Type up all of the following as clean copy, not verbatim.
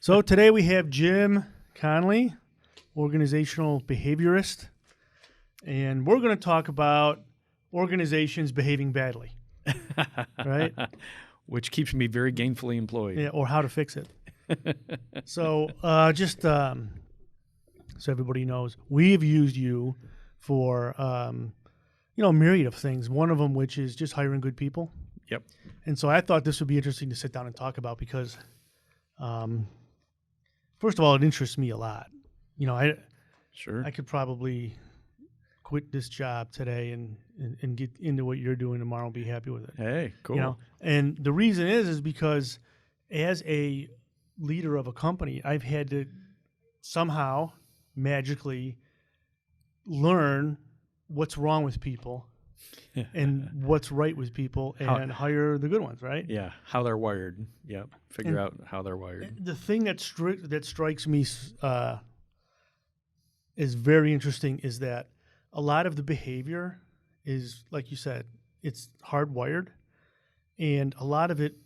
So today we have Jim Connolly, organizational behaviorist, and we're going to talk about organizations behaving badly, right? Which keeps me very gainfully employed. Yeah, or how to fix it. So so everybody knows, we've used you for a myriad of things. One of them, which is just hiring good people. Yep. And so I thought this would be interesting to sit down and talk about because, first of all, it interests me a lot. Sure. I could probably quit this job today and get into what you're doing tomorrow and be happy with it. Hey, cool. And the reason is because as a leader of a company, I've had to somehow magically learn what's wrong with people and what's right with people and hire the good ones, right? Yeah, how they're wired. Yep, figure out how they're wired. The thing that strikes me is very interesting is that a lot of the behavior is, like you said, it's hardwired, and a lot of it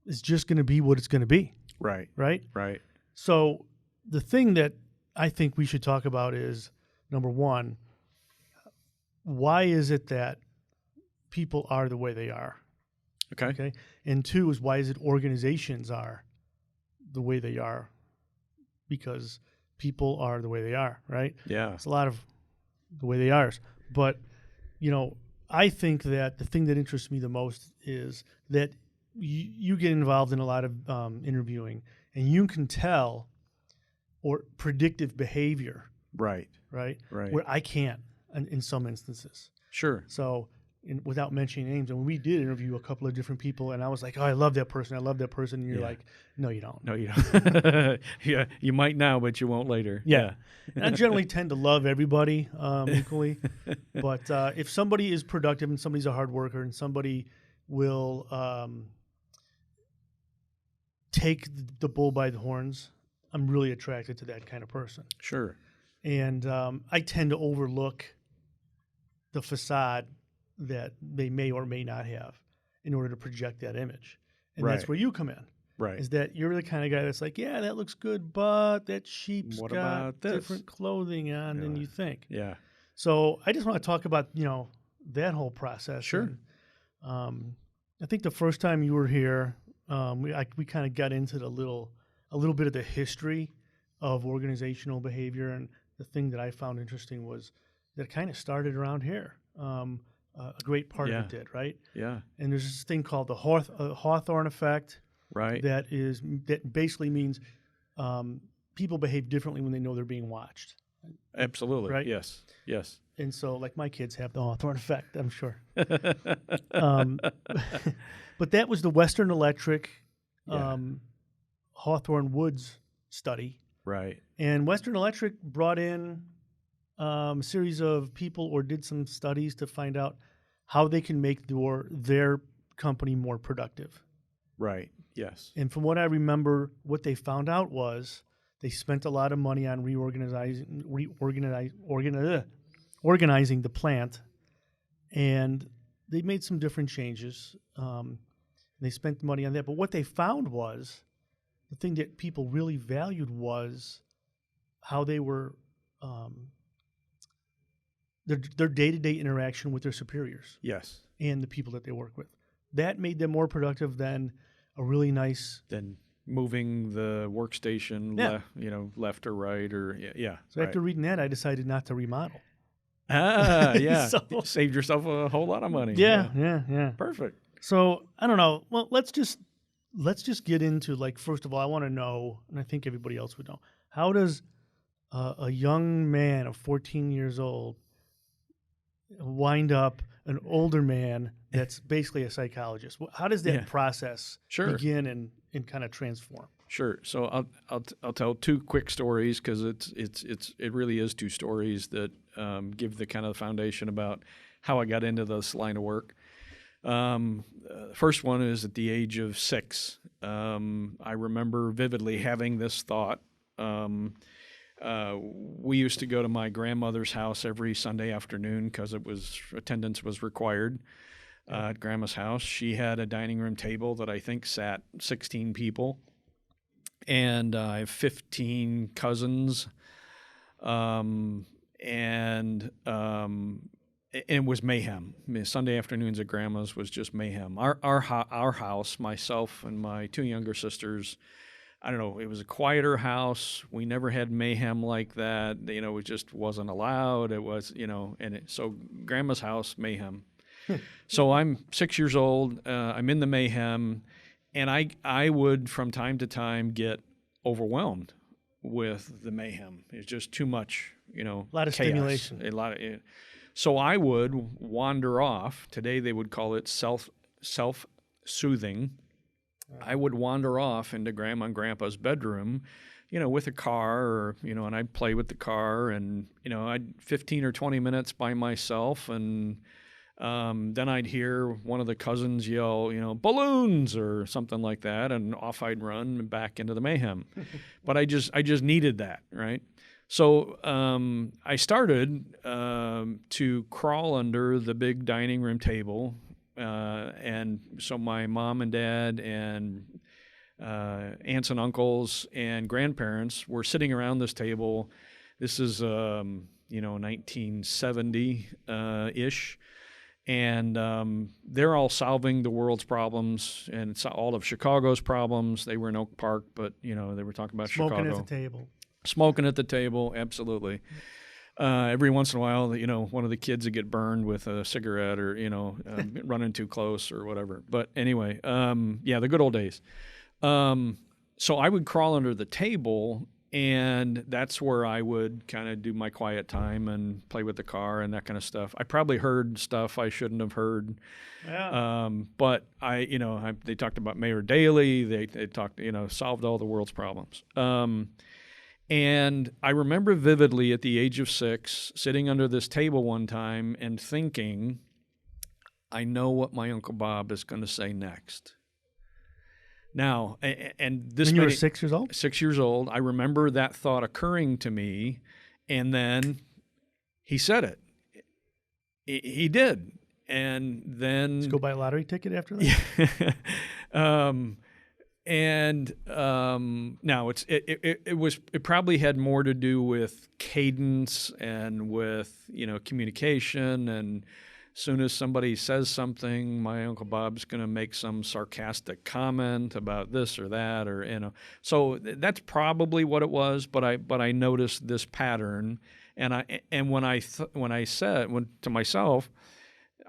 is just going to be what it's going to be. Right. Right? Right. So the thing that I think we should talk about is, number one, why is it that people are the way they are? Okay. And two is, why is it organizations are the way they are? Because people are the way they are, right? Yeah. It's a lot of the way they are. But, I think that the thing that interests me the most is that you get involved in a lot of interviewing, and you can tell or predictive behavior. Right. Right. Right. Where I can't in some instances. Sure. So without mentioning names, and we did interview a couple of different people, and I was like, oh, I love that person. And you're like, no, you don't. No, you don't. Yeah, you might now, but you won't later. Yeah. And I generally tend to love everybody equally. But if somebody is productive and somebody's a hard worker and somebody will take the bull by the horns, I'm really attracted to that kind of person. Sure. And I tend to overlook the facade that they may or may not have in order to project that image. And that's where you come in. Right. Is that you're the kind of guy that's like, yeah, that looks good, but that sheep's got different clothing on than you think. Yeah. So I just want to talk about, that whole process. Sure. And, I think the first time you were here, we kind of got into a little bit of the history of organizational behavior, and the thing that I found interesting was that it kind of started around here. A great part of it did, right? Yeah. And there's this thing called the Hawthorne effect. Right. That basically means people behave differently when they know they're being watched. Absolutely. Right? Yes. Yes. And so, like, my kids have the Hawthorne effect, I'm sure. But that was the Western Electric Hawthorne Woods study. Right. And Western Electric brought in a series of people or did some studies to find out how they can make their company more productive. Right. Yes. And from what I remember, what they found out was they spent a lot of money on organizing the plant, and they made some different changes. They spent money on that. But what they found was the thing that people really valued was how they were their day-to-day interaction with their superiors. Yes. And the people that they work with. That made them more productive than a really nice... Then moving the workstation, left or right, or So after reading that, I decided not to remodel. Ah, yeah. So, saved yourself a whole lot of money. Yeah. Perfect. So I don't know. Well, let's just get into, like, first of all, I want to know, and I think everybody else would know, how does a young man of 14 years old wind up an older man that's basically a psychologist? How does that process begin and kind of transform? Sure. So I'll tell two quick stories, because it really is two stories that give the kind of foundation about how I got into this line of work. The first one is at the age of 6. I remember vividly having this thought. We used to go to my grandmother's house every Sunday afternoon because attendance was required at Grandma's house. She had a dining room table that I think sat 16 people. and I have 15 cousins, and it was mayhem. I mean, Sunday afternoons at Grandma's was just mayhem. Our house, myself and my two younger sisters, I don't know, it was a quieter house. We never had mayhem like that. You know, it just wasn't allowed. It was, you know, so Grandma's house, mayhem. So I'm 6 years old. I'm in the mayhem, and I would from time to time get overwhelmed with the mayhem. It's just too much, you know, A lot of chaos. stimulation. A lot of. So I would wander off. Today they would call it self-soothing. I would wander off into Grandma and Grandpa's bedroom, you know, with a car, or, you know, and I'd play with the car, and, you know, I'd 15 or 20 minutes by myself, and then I'd hear one of the cousins yell, you know, balloons or something like that, and off I'd run back into the mayhem. But I just needed that, right? So I started to crawl under the big dining room table. And so my mom and dad and aunts and uncles and grandparents were sitting around this table. This is, 1970-ish. And they're all solving the world's problems and all of Chicago's problems. They were in Oak Park, but, you know, they were talking about Smoking Chicago. at the table. Smoking at the table, absolutely. Every once in a while, you know, one of the kids would get burned with a cigarette, or, you know, running too close or whatever. But anyway, the good old days. So I would crawl under the table, and that's where I would kind of do my quiet time and play with the car and that kind of stuff. I probably heard stuff I shouldn't have heard. Yeah. But they talked about Mayor Daley. They talked, you know, solved all the world's problems. And I remember vividly at the age of 6 sitting under this table one time and thinking, I know what my Uncle Bob is going to say next. Now, and this When you were 6 years old? 6 years old, I remember that thought occurring to me, and then he said it. He did. And then... Let's go buy a lottery ticket after that? Now it probably had more to do with cadence and with, you know, communication, and as soon as somebody says something, my Uncle Bob's going to make some sarcastic comment about this or that, or, you know, so that's probably what it was. But I noticed this pattern, and when I said to myself,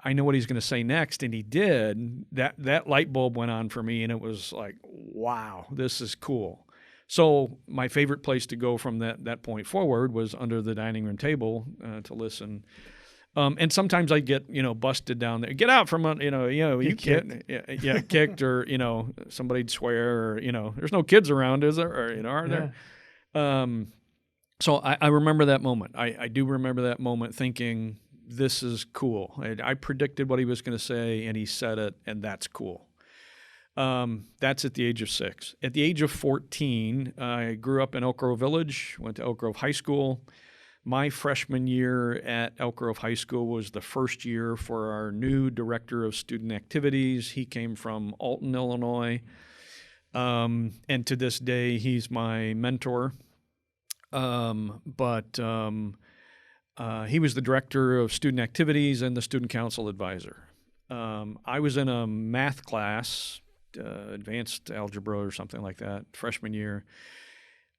I know what he's going to say next, and he did, that light bulb went on for me, and it was like, wow, this is cool. So my favorite place to go from that point forward was under the dining room table to listen. And sometimes I get, you know, busted down there. Get out from, you can't, kicked, or, you know, somebody'd swear, or, you know, there's no kids around, is there? Or, you know, are there? So I remember that moment. I do remember that moment thinking, this is cool. I predicted what he was going to say, and he said it, and that's cool. That's at the age of 6. At the age of 14, I grew up in Elk Grove Village, went to Elk Grove High School. My freshman year at Elk Grove High School was the first year for our new director of student activities. He came from Alton, Illinois, and to this day, he's my mentor. He was the director of student activities and the student council advisor. I was in a math class, advanced algebra or something like that, freshman year.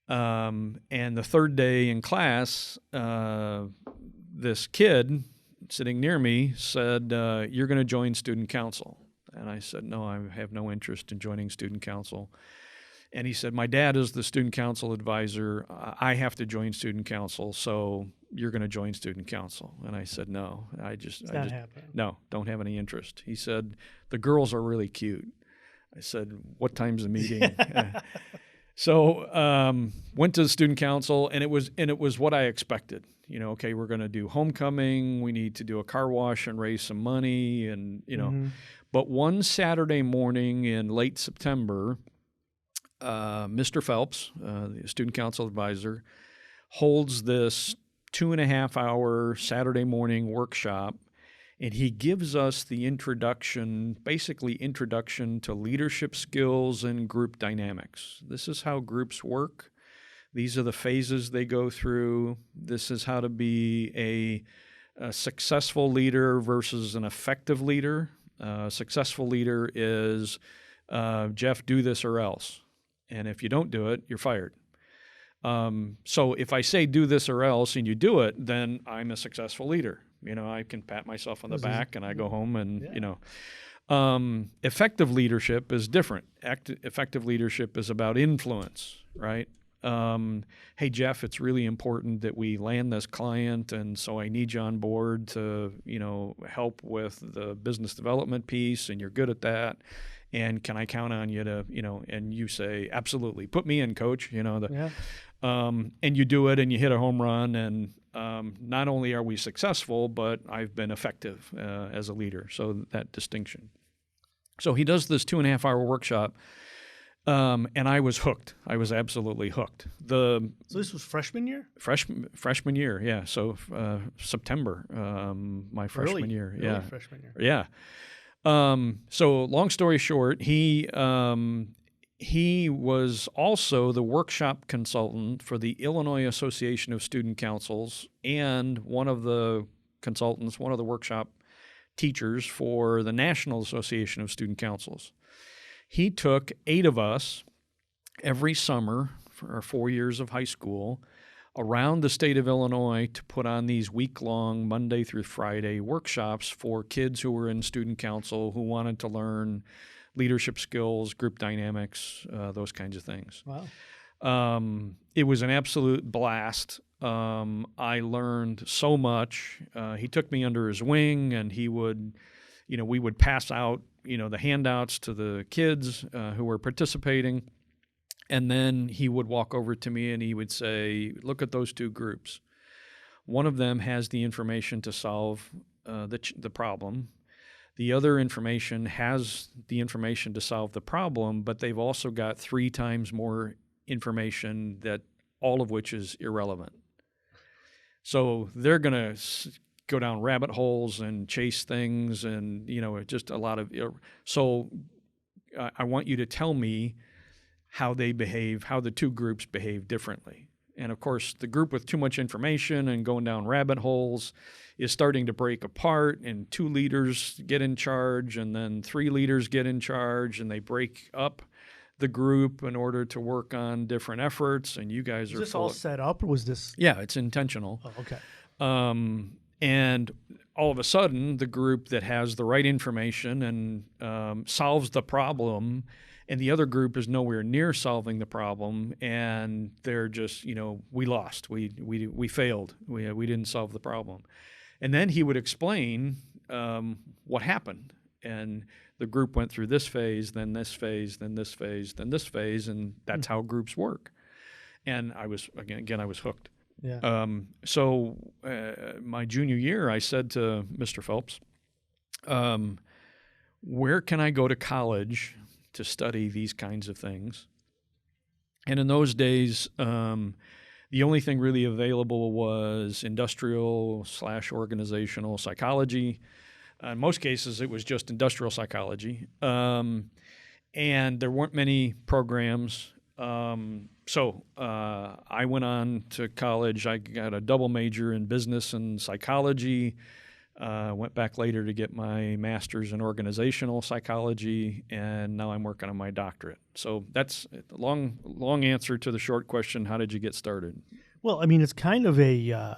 And the third day in class, this kid sitting near me said, you're going to join student council. And I said, no, I have no interest in joining student council. And he said, my dad is the student council advisor. I have to join student council, so you're going to join student council. And I said, no, no, don't have any interest. He said, the girls are really cute. I said, what time's the meeting? So went to the student council, and it was what I expected. You know, okay, we're going to do homecoming. We need to do a car wash and raise some money, and, you know. Mm-hmm. But one Saturday morning in late September, Mr. Phelps, the student council advisor, holds this 2.5-hour Saturday morning workshop And he gives us the introduction, basically introduction to leadership skills and group dynamics. This is how groups work. These are the phases they go through. This is how to be a successful leader versus an effective leader. Successful leader is, Jeff, do this or else. And if you don't do it, you're fired. So if I say do this or else and you do it, then I'm a successful leader. I can pat myself on the back and I go home and, effective leadership is different. Effective leadership is about influence, right? Hey, Jeff, it's really important that we land this client, and so I need you on board to, help with the business development piece, and you're good at that. And can I count on you to, and you say, absolutely, put me in, coach, and you do it and you hit a home run, and not only are we successful, but I've been effective as a leader. So that distinction. So he does this 2.5-hour workshop. And I was hooked. I was absolutely hooked. So this was freshman year? Freshman year, yeah. So September, my freshman year. Early freshman year. Yeah. So long story short, he was also the workshop consultant for the Illinois Association of Student Councils and one of the workshop teachers for the National Association of Student Councils. He took 8 of us every summer for our 4 years of high school around the state of Illinois to put on these week-long Monday through Friday workshops for kids who were in student council who wanted to learn leadership skills, group dynamics, those kinds of things. Wow. It was an absolute blast. I learned so much. He took me under his wing, and he would, we would pass out the handouts to the kids who were participating. And then he would walk over to me and he would say, look at those 2 groups. One of them has the information to solve the problem. The other information has the information to solve the problem, but they've also got 3 times more information, that all of which is irrelevant. So they're going to go down rabbit holes and chase things, and just a lot of. So I want you to tell me how they behave, how the 2 groups behave differently. And of course, the group with too much information and going down rabbit holes is starting to break apart, and 2 leaders get in charge, and then 3 leaders get in charge, and they break up the group in order to work on different efforts. And you guys Is are this all set up, or was this? Yeah, it's intentional. Oh, okay. And all of a sudden, the group that has the right information and solves the problem, and the other group is nowhere near solving the problem, and they're just, we lost, we failed, we didn't solve the problem. And then he would explain what happened, and the group went through this phase, then this phase, then this phase, then this phase, and that's how groups work. And I was hooked. Yeah. So my junior year, I said to Mr. Phelps, where can I go to college to study these kinds of things? And in those days, the only thing really available was industrial/organizational psychology. In most cases, it was just industrial psychology. And there weren't many programs. So I went on to college. I got a double major in business and psychology. Went back later to get my master's in organizational psychology, and now I'm working on my doctorate. So that's a long answer to the short question, how did you get started? Well, I mean, it's kind of a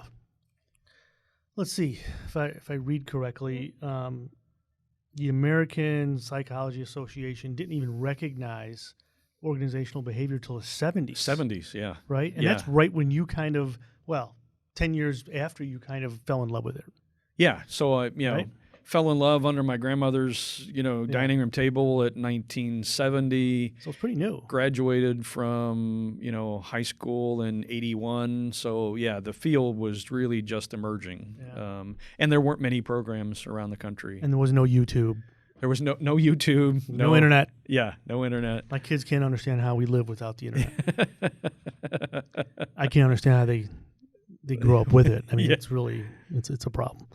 let's see if I read correctly. The American Psychology Association didn't even recognize organizational behavior till the 70s. 70s, yeah. Right? And that's right when you 10 years after you kind of fell in love with it. Yeah. So I, right? fell in love under my grandmother's, dining room table at 1970. So it's pretty new. Graduated from, high school in 81. So yeah, the field was really just emerging. Yeah. And there weren't many programs around the country. And there was no YouTube. There was no YouTube. No internet. Yeah, no internet. My kids can't understand how we live without the internet. I can't understand how they grow up with it. I mean, it's really, it's a problem.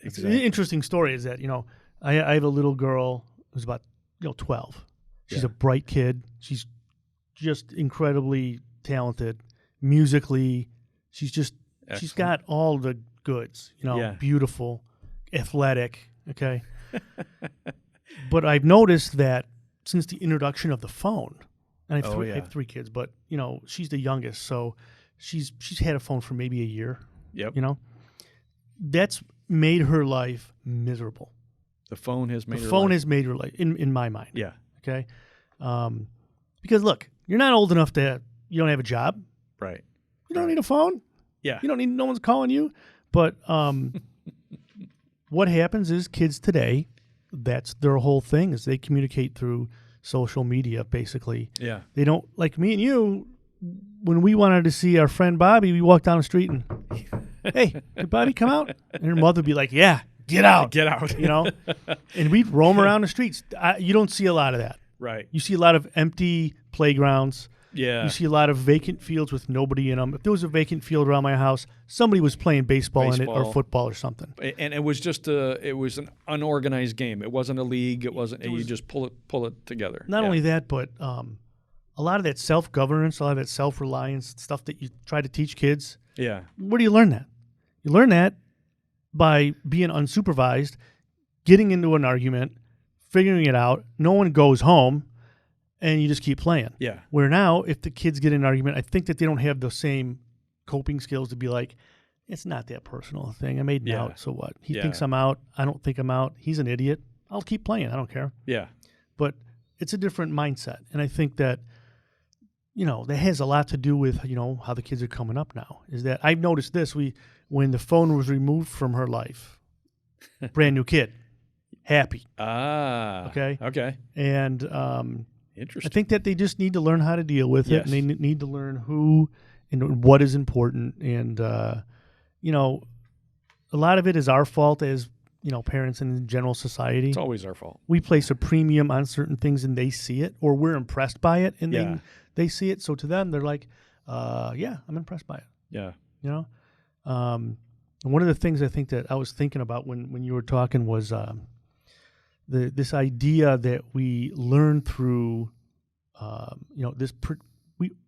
It's an interesting story. Is that I have a little girl who's about 12. She's a bright kid. She's just incredibly talented musically. She's got all the goods. Beautiful, athletic. Okay. But I've noticed that since the introduction of the phone, and I have 3 kids, but she's the youngest, so she's had a phone for maybe a year. Yep. That's made her life miserable. The phone has made her life in my mind. Yeah. Okay. Because look, you're not old enough you don't have a job. Right. You don't need a phone. Yeah. You don't need no one's calling you. But what happens is kids today, that's their whole thing, is they communicate through social media, basically. Yeah. They don't, like me and you, when we wanted to see our friend Bobby, we walked down the street and, hey, did Bobby come out? And her mother would be like, yeah, get out. Get out. And we'd roam around the streets. You don't see a lot of that. Right. You see a lot of empty playgrounds. Yeah. You see a lot of vacant fields with nobody in them. If there was a vacant field around my house, somebody was playing baseball in it or football or something. And it was just it was an unorganized game. It wasn't a league. It wasn't. You just pull it together. Not only that, but a lot of that self-governance, a lot of that self-reliance stuff that you try to teach kids. Yeah. Where do you learn that? You learn that by being unsupervised, getting into an argument, figuring it out. No one goes home. And you just keep playing. Yeah. Where now, if the kids get in an argument, I think that they don't have the same coping skills to be like, it's not that personal a thing. I made an out, so what? He thinks I'm out. I don't think I'm out. He's an idiot. I'll keep playing. I don't care. Yeah. But it's a different mindset. And I think that, that has a lot to do with, how the kids are coming up now. Is that I've noticed this. When the phone was removed from her life, brand new kid, happy. Ah. Okay. Okay. And interesting. I think that they just need to learn how to deal with it, and they need to learn who and what is important. And a lot of it is our fault as parents and in general society. It's always our fault. We place a premium on certain things, and they see it, or we're impressed by it, and they see it. So to them, they're like, "Yeah, I'm impressed by it." Yeah. And one of the things I think that I was thinking about when you were talking was. This idea that we learn through,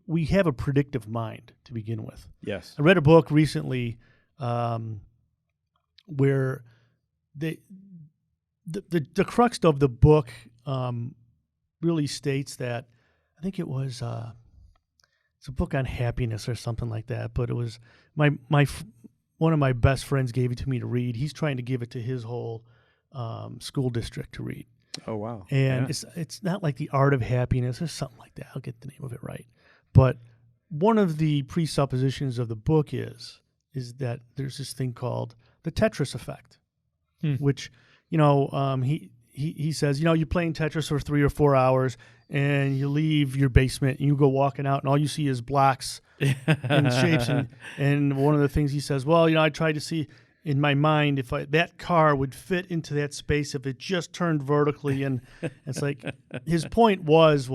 we have a predictive mind to begin with. Yes. I read a book recently where the crux of the book really states that, I think it was it's a book on happiness or something like that. But it was one of my best friends gave it to me to read. He's trying to give it to his whole school district to read. Oh, wow. And it's not like The Art of Happiness or something like that. I'll get the name of it right. But one of the presuppositions of the book is that there's this thing called the Tetris effect, which, he says, you're playing Tetris for 3 or 4 hours and you leave your basement and you go walking out and all you see is blocks and shapes. And one of the things he says, I tried to see in my mind if that car would fit into that space if it just turned vertically. And it's like, his point was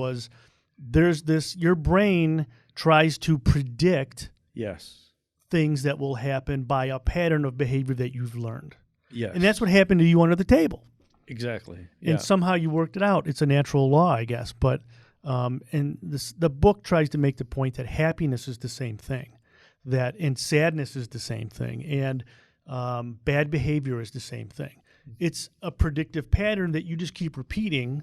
there's this, your brain tries to predict things that will happen by a pattern of behavior that you've learned. Yes. And that's what happened to you under the table. Exactly. And somehow you worked it out. It's a natural law, I guess. But the book tries to make the point that happiness is the same thing, and sadness is the same thing, and bad behavior is the same thing. It's a predictive pattern that you just keep repeating,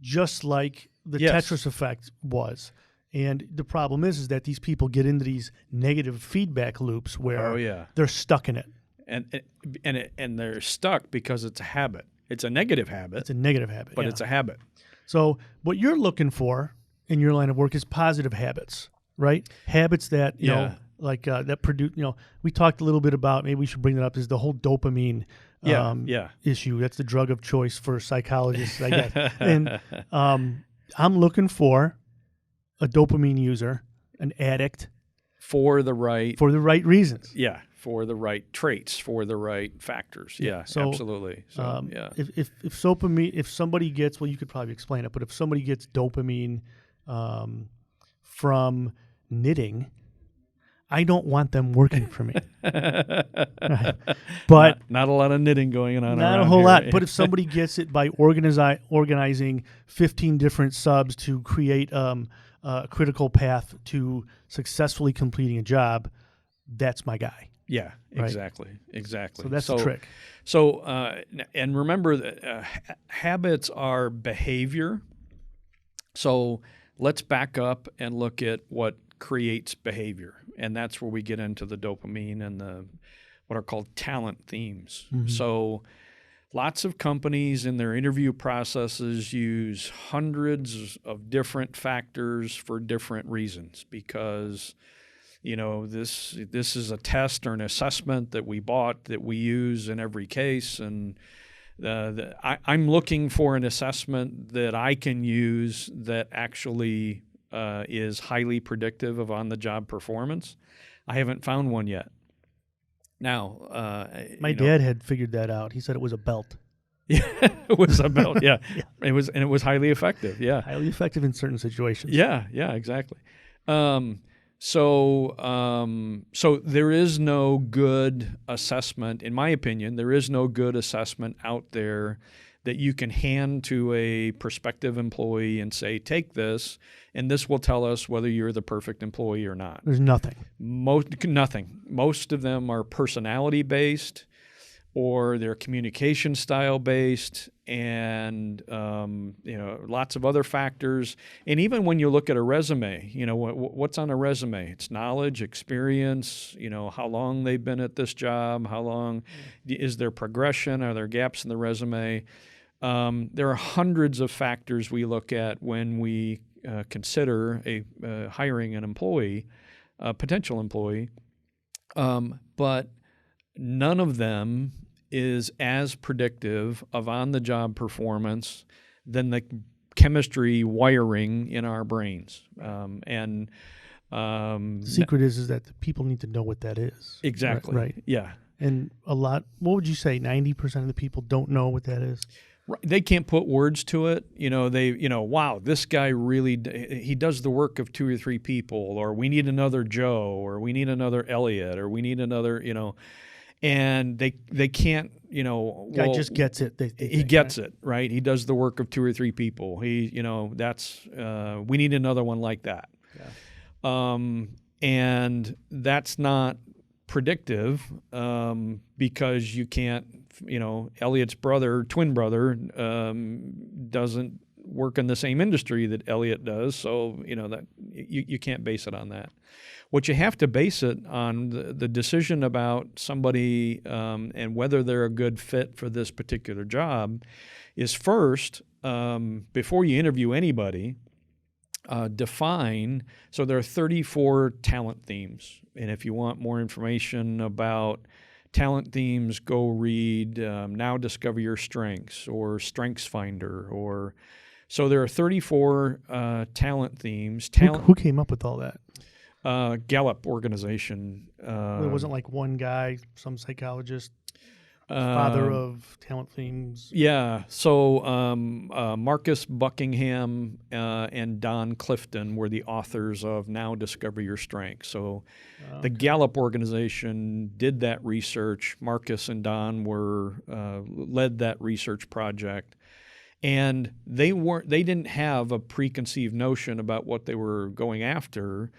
just like the Tetris effect was. And the problem is that these people get into these negative feedback loops where they're stuck in it. And they're stuck because it's a habit. It's a negative habit. It's a negative habit, but it's a habit. So what you're looking for in your line of work is positive habits, right? Habits that that produce. We talked a little bit about. Maybe we should bring that up. Is the whole dopamine issue? That's the drug of choice for psychologists, I guess. And I'm looking for a dopamine user, an addict, for the right reasons. Yeah. For the right traits, for the right factors. Yeah, so, absolutely. So, if somebody gets, you could probably explain it, but if somebody gets dopamine from knitting, I don't want them working for me. Right. But not a lot of knitting going on. not a around whole here. lot. But if somebody gets it by organizing 15 different subs to create a critical path to successfully completing a job, that's my guy. Yeah, Right. exactly. So that's the trick. So, and remember that habits are behavior. So let's back up and look at what creates behavior. And that's where we get into the dopamine and the what are called talent themes. Mm-hmm. So lots of companies in their interview processes use hundreds of different factors for different reasons because this is a test or an assessment that we bought that we use in every case, and I'm looking for an assessment that I can use that actually is highly predictive of on-the-job performance. I haven't found one yet. Now, my dad had figured that out. He said it was a belt. Yeah, it was a belt. Yeah. Yeah. It was highly effective. Yeah, Highly effective in certain situations. yeah, exactly. So there is no good assessment, in my opinion. There is no good assessment out there that you can hand to a prospective employee and say, take this, and this will tell us whether you're the perfect employee or not. There's nothing. Nothing. Most of them are personality based, or they're communication style based, and lots of other factors. And even when you look at a resume, what's on a resume? It's knowledge, experience, how long they've been at this job, how long is there progression, are there gaps in the resume? There are hundreds of factors we look at when we consider hiring an employee, a potential employee, but none of them is as predictive of on-the-job performance than the chemistry wiring in our brains. The secret is that the people need to know what that is. Exactly. Right. Yeah. And what would you say, 90% of the people don't know what that is? Right. They can't put words to it. Wow, this guy really, he does the work of 2 or 3 people, or we need another Joe, or we need another Elliot, or we need another, and they can't, Guy just gets it. He gets it, right? He does the work of 2 or 3 people. We need another one like that. Yeah. And that's not predictive because you can't, Elliot's twin brother doesn't work in the same industry that Elliot does. So, that you can't base it on that. What you have to base it on, the decision about somebody and whether they're a good fit for this particular job, is first, before you interview anybody, define. So there are 34 talent themes. And if you want more information about talent themes, go read Now Discover Your Strengths or Strengths Finder. So there are 34 talent themes. Who came up with all that? Gallup organization. It wasn't like one guy, some psychologist, father of talent themes. Yeah. So Marcus Buckingham and Don Clifton were the authors of Now Discover Your Strengths. So the Gallup organization did that research. Marcus and Don led that research project. And they didn't have a preconceived notion about what they were going after.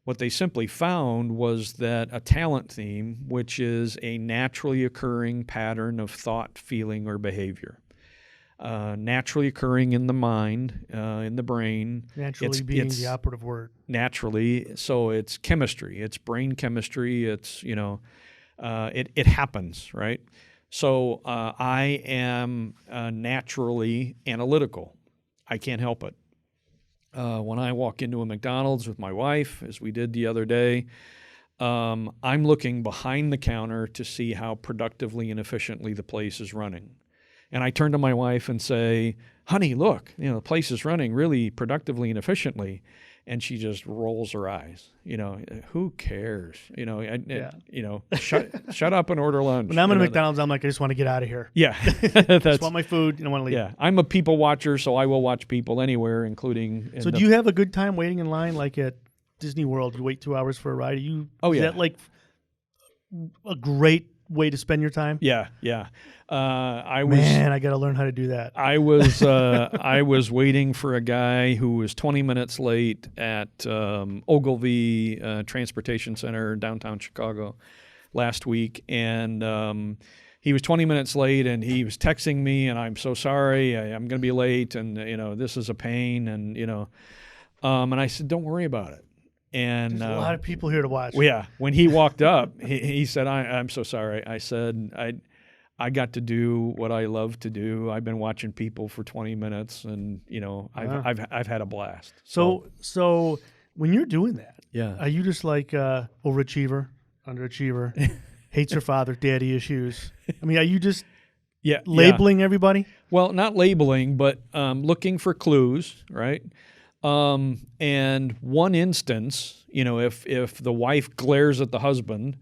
What they simply found was that a talent theme, which is a naturally occurring pattern of thought, feeling, or behavior, naturally occurring in the mind, in the brain. Naturally being the operative word. Naturally, so it's chemistry. It's brain chemistry. It's, it happens, right? So I am naturally analytical. I can't help it. When I walk into a McDonald's with my wife, as we did the other day, I'm looking behind the counter to see how productively and efficiently the place is running. And I turn to my wife and say, honey, look, the place is running really productively and efficiently. And she just rolls her eyes. Who cares? Shut up and order lunch. When I'm at McDonald's, I'm like, I just want to get out of here. Yeah. I just want my food and I want to leave. Yeah. I'm a people watcher, so I will watch people anywhere, including... So do you have a good time waiting in line, like at Disney World, you wait 2 hours for a ride. Oh, is yeah. that like a great way to spend your time? Yeah. I got to learn how to do that. I was waiting for a guy who was 20 minutes late at Ogilvy Transportation Center, downtown Chicago, last week, and he was 20 minutes late, and he was texting me, and I'm so sorry, I'm going to be late, and this is a pain, and and I said, don't worry about it. And there's a lot of people here to watch. Well, yeah, when he walked up, he said, I'm so sorry. I said, I got to do what I love to do. I've been watching people for 20 minutes, and I've had a blast. So when you're doing that, yeah, are you just like overachiever, underachiever, hates her father, daddy issues? I mean, are you just labeling everybody? Well, not labeling, but looking for clues, right? And one instance, if the wife glares at the husband,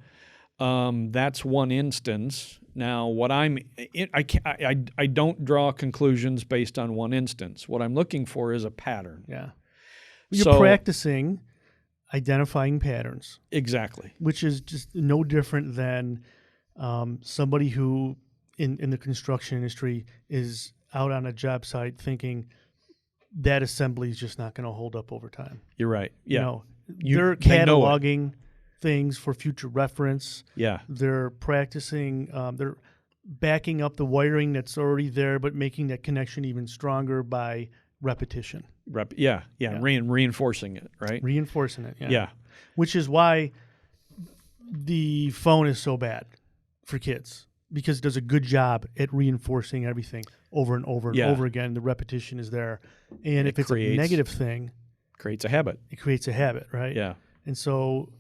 that's one instance. Now, I don't draw conclusions based on one instance. What I'm looking for is a pattern. Yeah. You're practicing identifying patterns. Exactly. Which is just no different than somebody who in the construction industry is out on a job site thinking that assembly is just not going to hold up over time. You're right. Yeah. They're cataloging things for future reference. Yeah. They're practicing. They're backing up the wiring that's already there, but making that connection even stronger by repetition. Reinforcing it, right? Reinforcing it, yeah. Which is why the phone is so bad for kids, because it does a good job at reinforcing everything over and over and over again. The repetition is there. And if it's a negative thing, creates a habit. It creates a habit, right? Yeah. And so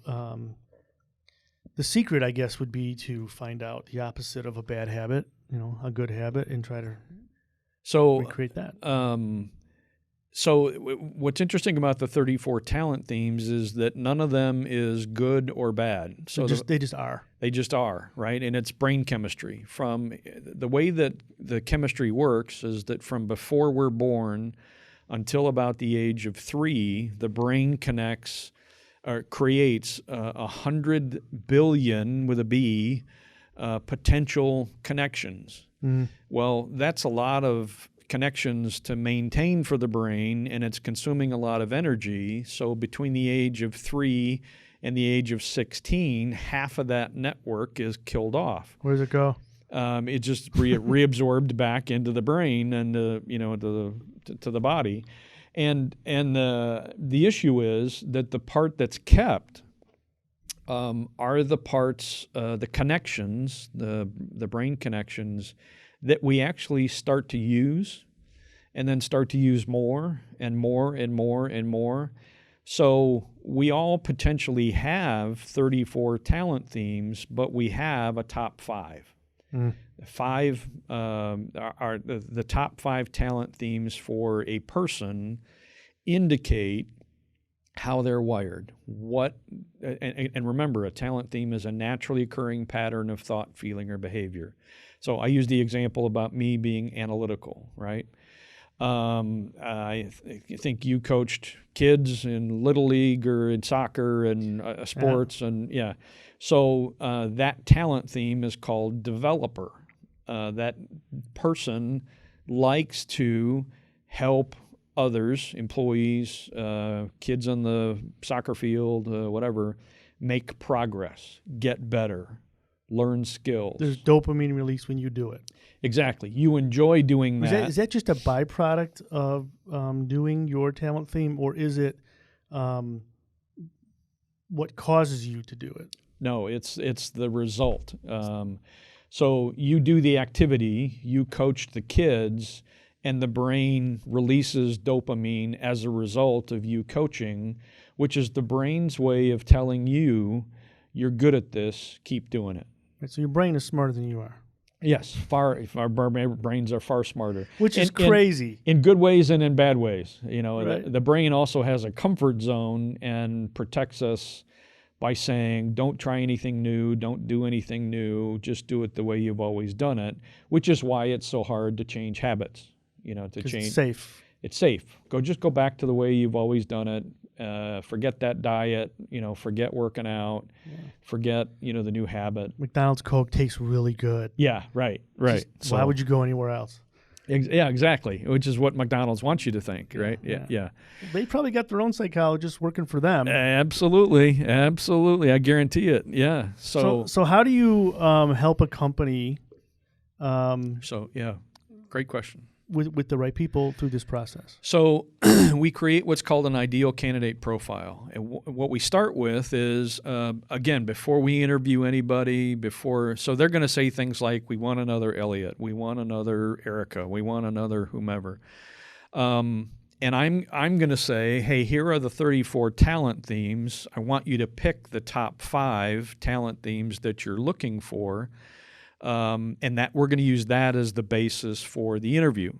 the secret, I guess, would be to find out the opposite of a bad habit, a good habit, and try to recreate that. So what's interesting about the 34 talent themes is that none of them is good or bad. So they just are. They just are, right? And it's brain chemistry. From the way that the chemistry works is that from before we're born until about the age of 3, the brain connects or creates 100 billion with a B potential connections. Mm. Well, that's a lot of connections to maintain for the brain, and it's consuming a lot of energy. So between the age of 3 and the age of 16, half of that network is killed off. Where does it go? It just reabsorbed back into the brain and to the body, and the issue is that the part that's kept are the parts, the connections, the brain connections that we actually start to use, and then start to use more and more and more and more. So we all potentially have 34 talent themes, but we have a top 5. Mm. Are the top 5 talent themes for a person indicate how they're wired. And remember, a talent theme is a naturally occurring pattern of thought, feeling, or behavior. So I use the example about me being analytical, right? I think you coached kids in Little League or in soccer and sports, and So that talent theme is called developer. That person likes to help others, employees, kids on the soccer field, whatever, make progress, get better, learn skills. There's dopamine release when you do it. Exactly. You enjoy doing that. Is that just a byproduct of doing your talent theme, or is it what causes you to do it? No, it's the result. So you do the activity, you coach the kids, and the brain releases dopamine as a result of you coaching, which is the brain's way of telling you, you're good at this, keep doing it. Right, so your brain is smarter than you are. Yes, our brains are far smarter. Which is crazy. In good ways and in bad ways. Right. The brain also has a comfort zone and protects us by saying, don't try anything new, don't do anything new, just do it the way you've always done it, which is why it's so hard to change habits. To change. It's safe. It's safe. Just go back to the way you've always done it, forget that diet, forget working out, forget, the new habit. McDonald's Coke tastes really good. Yeah, right. So why would you go anywhere else? Yeah, exactly. Which is what McDonald's wants you to think, right? Yeah. They probably got their own psychologists working for them. Absolutely. I guarantee it. Yeah. So how do you help a company? Great question. With the right people through this process. So we create what's called an ideal candidate profile. And what we start with is, again, before we interview anybody, so they're going to say things like, we want another Elliot, we want another Erica, we want another whomever. And I'm going to say, hey, here are the 34 talent themes. I want you to pick the top 5 talent themes that you're looking for. And that we're going to use that as the basis for the interview.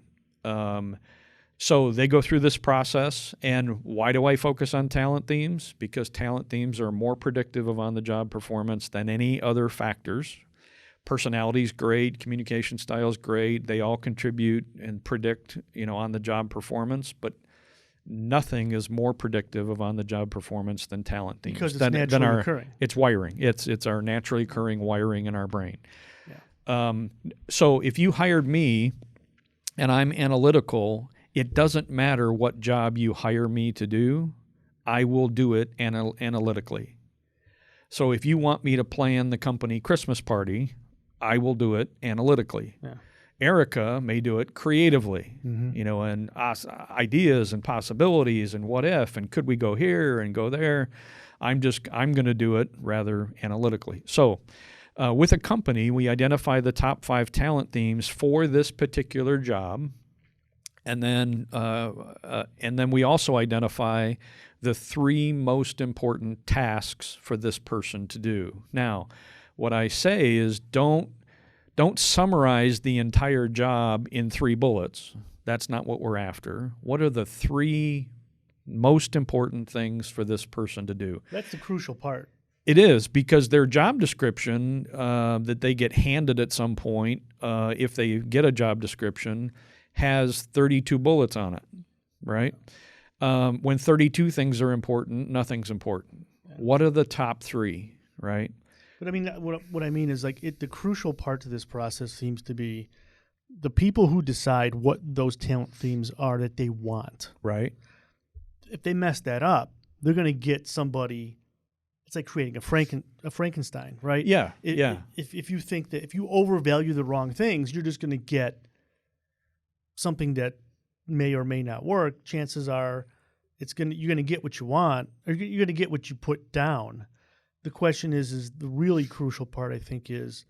So they go through this process, and why do I focus on talent themes? Because talent themes are more predictive of on-the-job performance than any other factors. Personality's great, communication style's great. They all contribute and predict, on-the-job performance, but nothing is more predictive of on-the-job performance than talent themes. Because it's naturally occurring. It's wiring. It's our naturally occurring wiring in our brain. So if you hired me and I'm analytical, it doesn't matter what job you hire me to do, I will do it analytically. So if you want me to plan the company Christmas party, I will do it analytically. Yeah. Erica may do it creatively, and ideas and possibilities and what if and could we go here and go there. I'm going to do it rather analytically. So with a company, we identify the top 5 talent themes for this particular job, and then we also identify the 3 most important tasks for this person to do. Now, what I say is don't summarize the entire job in 3 bullets. That's not what we're after. What are the 3 most important things for this person to do? That's the crucial part. It is, because their job description that they get handed at some point, if they get a job description, has 32 bullets on it, right? When 32 things are important, nothing's important. What are the top 3, right? But I mean, what I mean is the crucial part to this process seems to be the people who decide what those talent themes are that they want. Right. If they mess that up, they're going to get somebody. It's like creating a Frankenstein, right? Yeah. If you think that if you overvalue the wrong things, you're just going to get something that may or may not work. Chances are, you're going to get what you want, or you're going to get what you put down. The question is the really crucial part, I think, is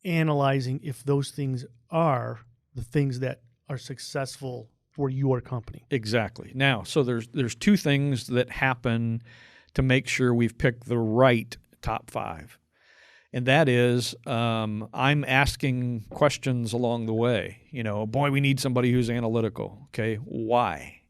analyzing if those things are the things that are successful for your company. Exactly. Now, so there's 2 things that happen to make sure we've picked the right top 5. And that is, I'm asking questions along the way. Boy, we need somebody who's analytical. Okay, why?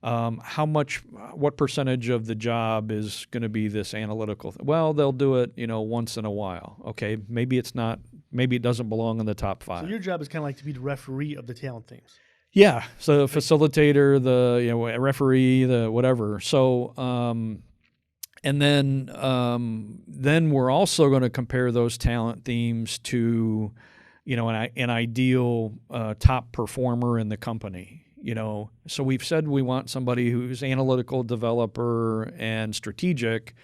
What percentage of the job is going to be this analytical? Well, they'll do it, once in a while. Okay, maybe it doesn't belong in the top 5. So your job is kind of like to be the referee of the talent themes. Yeah, so the facilitator, the referee, the whatever. So, and then we're also going to compare those talent themes to, an ideal top performer in the company. So we've said we want somebody who's analytical, developer, and strategic,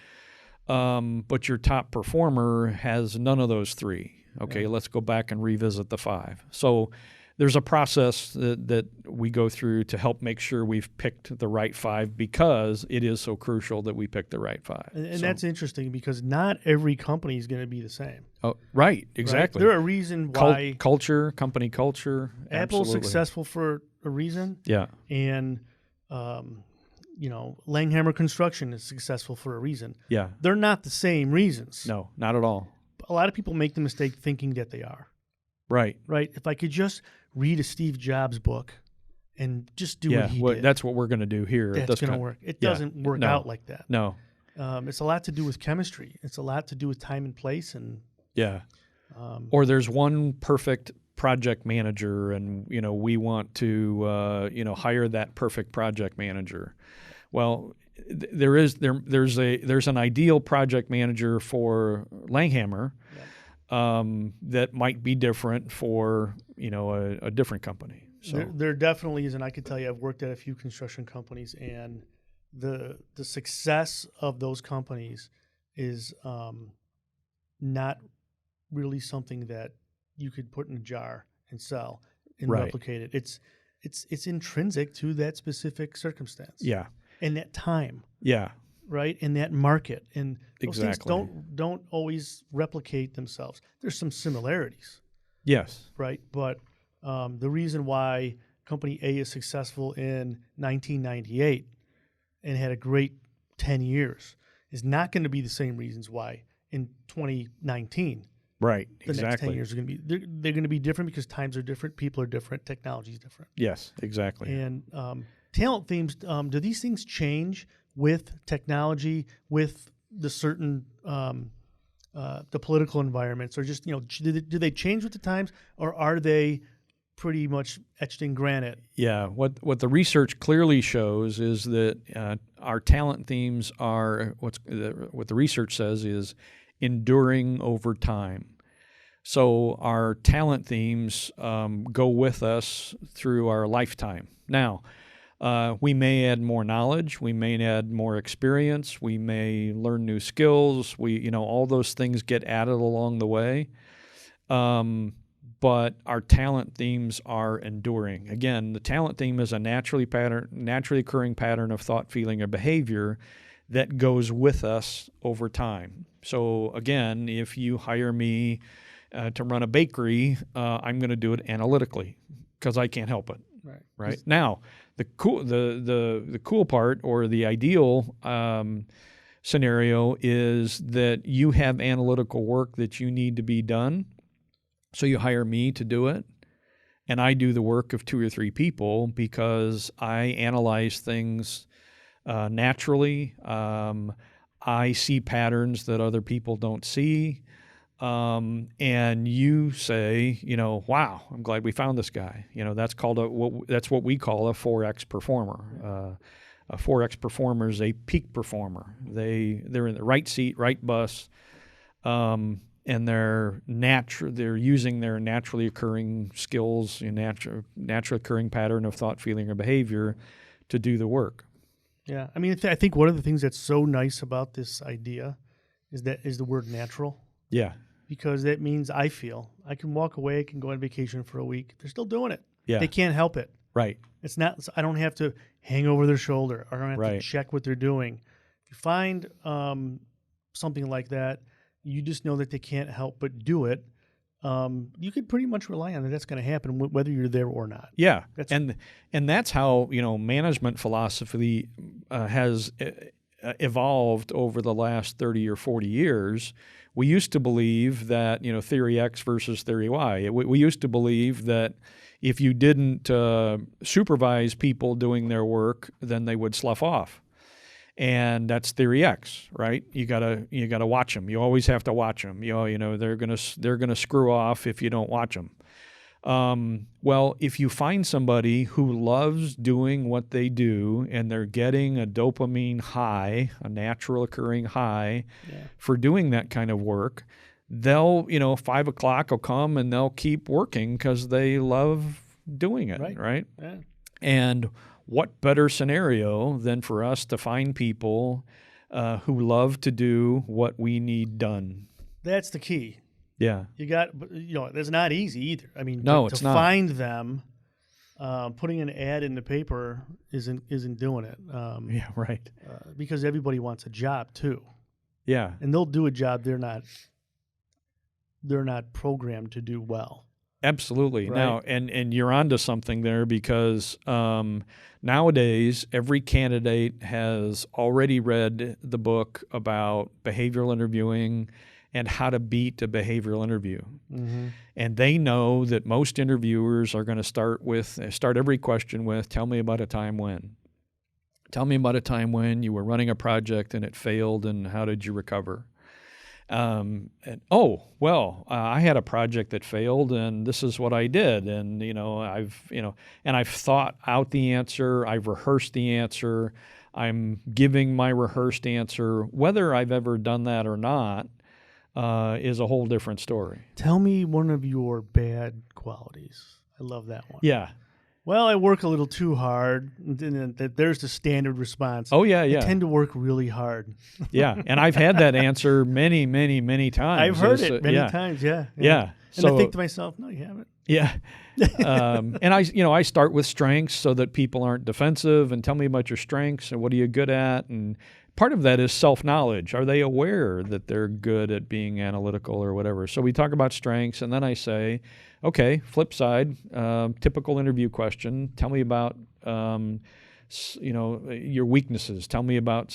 but your top performer has none of those 3. Okay, let's go back and revisit the 5. So there's a process that we go through to help make sure we've picked the right 5, because it is so crucial that we pick the right 5. And that's interesting, because not every company is going to be the same. Oh, right, exactly. Right? There are reasons why company culture. Apple's absolutely. Successful for a reason. Yeah. And Langehaumer Construction is successful for a reason. Yeah. They're not the same reasons. No, not at all. A lot of people make the mistake thinking that they are. Right. Right. If I could just read a Steve Jobs book and just do what he did. That's what we're going to do here. That's going to work. It doesn't work out like that. No. It's a lot to do with chemistry. It's a lot to do with time and place. And or there's one perfect project manager, and we want to hire that perfect project manager. Well, there's an ideal project manager for Langehaumer that might be different for a different company. So there definitely is, and I can tell you, I've worked at a few construction companies, and the success of those companies is not really something that you could put in a jar and sell and Right. replicate it. It's intrinsic to that specific circumstance. Yeah. And that time. Yeah. Right. In that market. And those Exactly. things don't always replicate themselves. There's some similarities. Yes. Right. But the reason why Company A is successful in 1998 and had a great 10 years is not going to be the same reasons why in 2019. Right. The next 10 years are going to be they're going to be different because times are different, people are different, technology is different. Yes, exactly. And talent themes, do these things change with technology, with the certain the political environments, or just do they change with the times, or are they pretty much etched in granite? Yeah, what the research clearly shows is that our talent themes are what the research says is enduring over time. So our talent themes go with us through our lifetime. Now, we may add more knowledge, we may add more experience, we may learn new skills. All those things get added along the way. But our talent themes are enduring. Again, the talent theme is a naturally occurring pattern of thought, feeling, or behavior that goes with us over time. So again, if you hire me to run a bakery, I'm going to do it analytically because I can't help it. Right. Now, the cool part, or the ideal scenario, is that you have analytical work that you need to be done. So you hire me to do it, and I do the work of 2 or 3 people because I analyze things naturally. I see patterns that other people don't see. And you say, wow, I'm glad we found this guy. That's called that's what we call a 4X performer. A 4X performer is a peak performer. They're in the right seat, right bus. And they're using their naturally occurring skills, naturally occurring pattern of thought, feeling, or behavior to do the work. Yeah, I mean, I think one of the things that's so nice about this idea is the word natural. Yeah, because that means I can walk away, I can go on vacation for a week. They're still doing it. Yeah, they can't help it. Right. It's not. I don't have to hang over their shoulder. I don't have to check what they're doing. If you find something like that, you just know that they can't help but do it. You could pretty much rely on that. That's going to happen whether you're there or not. Yeah, and that's how management philosophy has evolved over the last 30 or 40 years. We used to believe that theory X versus theory Y. We used to believe that if you didn't supervise people doing their work, then they would slough off. And that's theory X, right? You gotta watch them. You always have to watch them. They're gonna screw off if you don't watch them. Well, if you find somebody who loves doing what they do and they're getting a dopamine high, a natural occurring high, for doing that kind of work, they'll 5 o'clock will come and they'll keep working because they love doing it, right? Yeah. And what better scenario than for us to find people who love to do what we need done? That's the key. Yeah. You got, it's not easy either. I mean, no, to it's not. Find them, putting an ad in the paper isn't doing it. Yeah, right. Because everybody wants a job too. Yeah. And they'll do a job they're not programmed to do well. Absolutely. Right? Now, and you're onto something there because nowadays every candidate has already read the book about behavioral interviewing and how to beat a behavioral interview. Mm-hmm. And they know that most interviewers are going to start every question with, tell me about a time when. Tell me about a time when you were running a project and it failed and how did you recover? I had a project that failed and this is what I did. And, I've thought out the answer. I've rehearsed the answer. I'm giving my rehearsed answer. Whether I've ever done that or not is a whole different story. Tell me one of your bad qualities. I love that one. Yeah. Well, I work a little too hard. And then there's the standard response. Oh, yeah, I yeah. tend to work really hard. Yeah. And I've had that answer many, many, many times. I've heard it many times, yeah. Yeah. And I think to myself, no, you haven't. Yeah. And I start with strengths so that people aren't defensive and tell me about your strengths and what are you good at. And part of that is self-knowledge. Are they aware that they're good at being analytical or whatever? So we talk about strengths, and then I say, okay, flip side, typical interview question. Tell me about, your weaknesses. Tell me about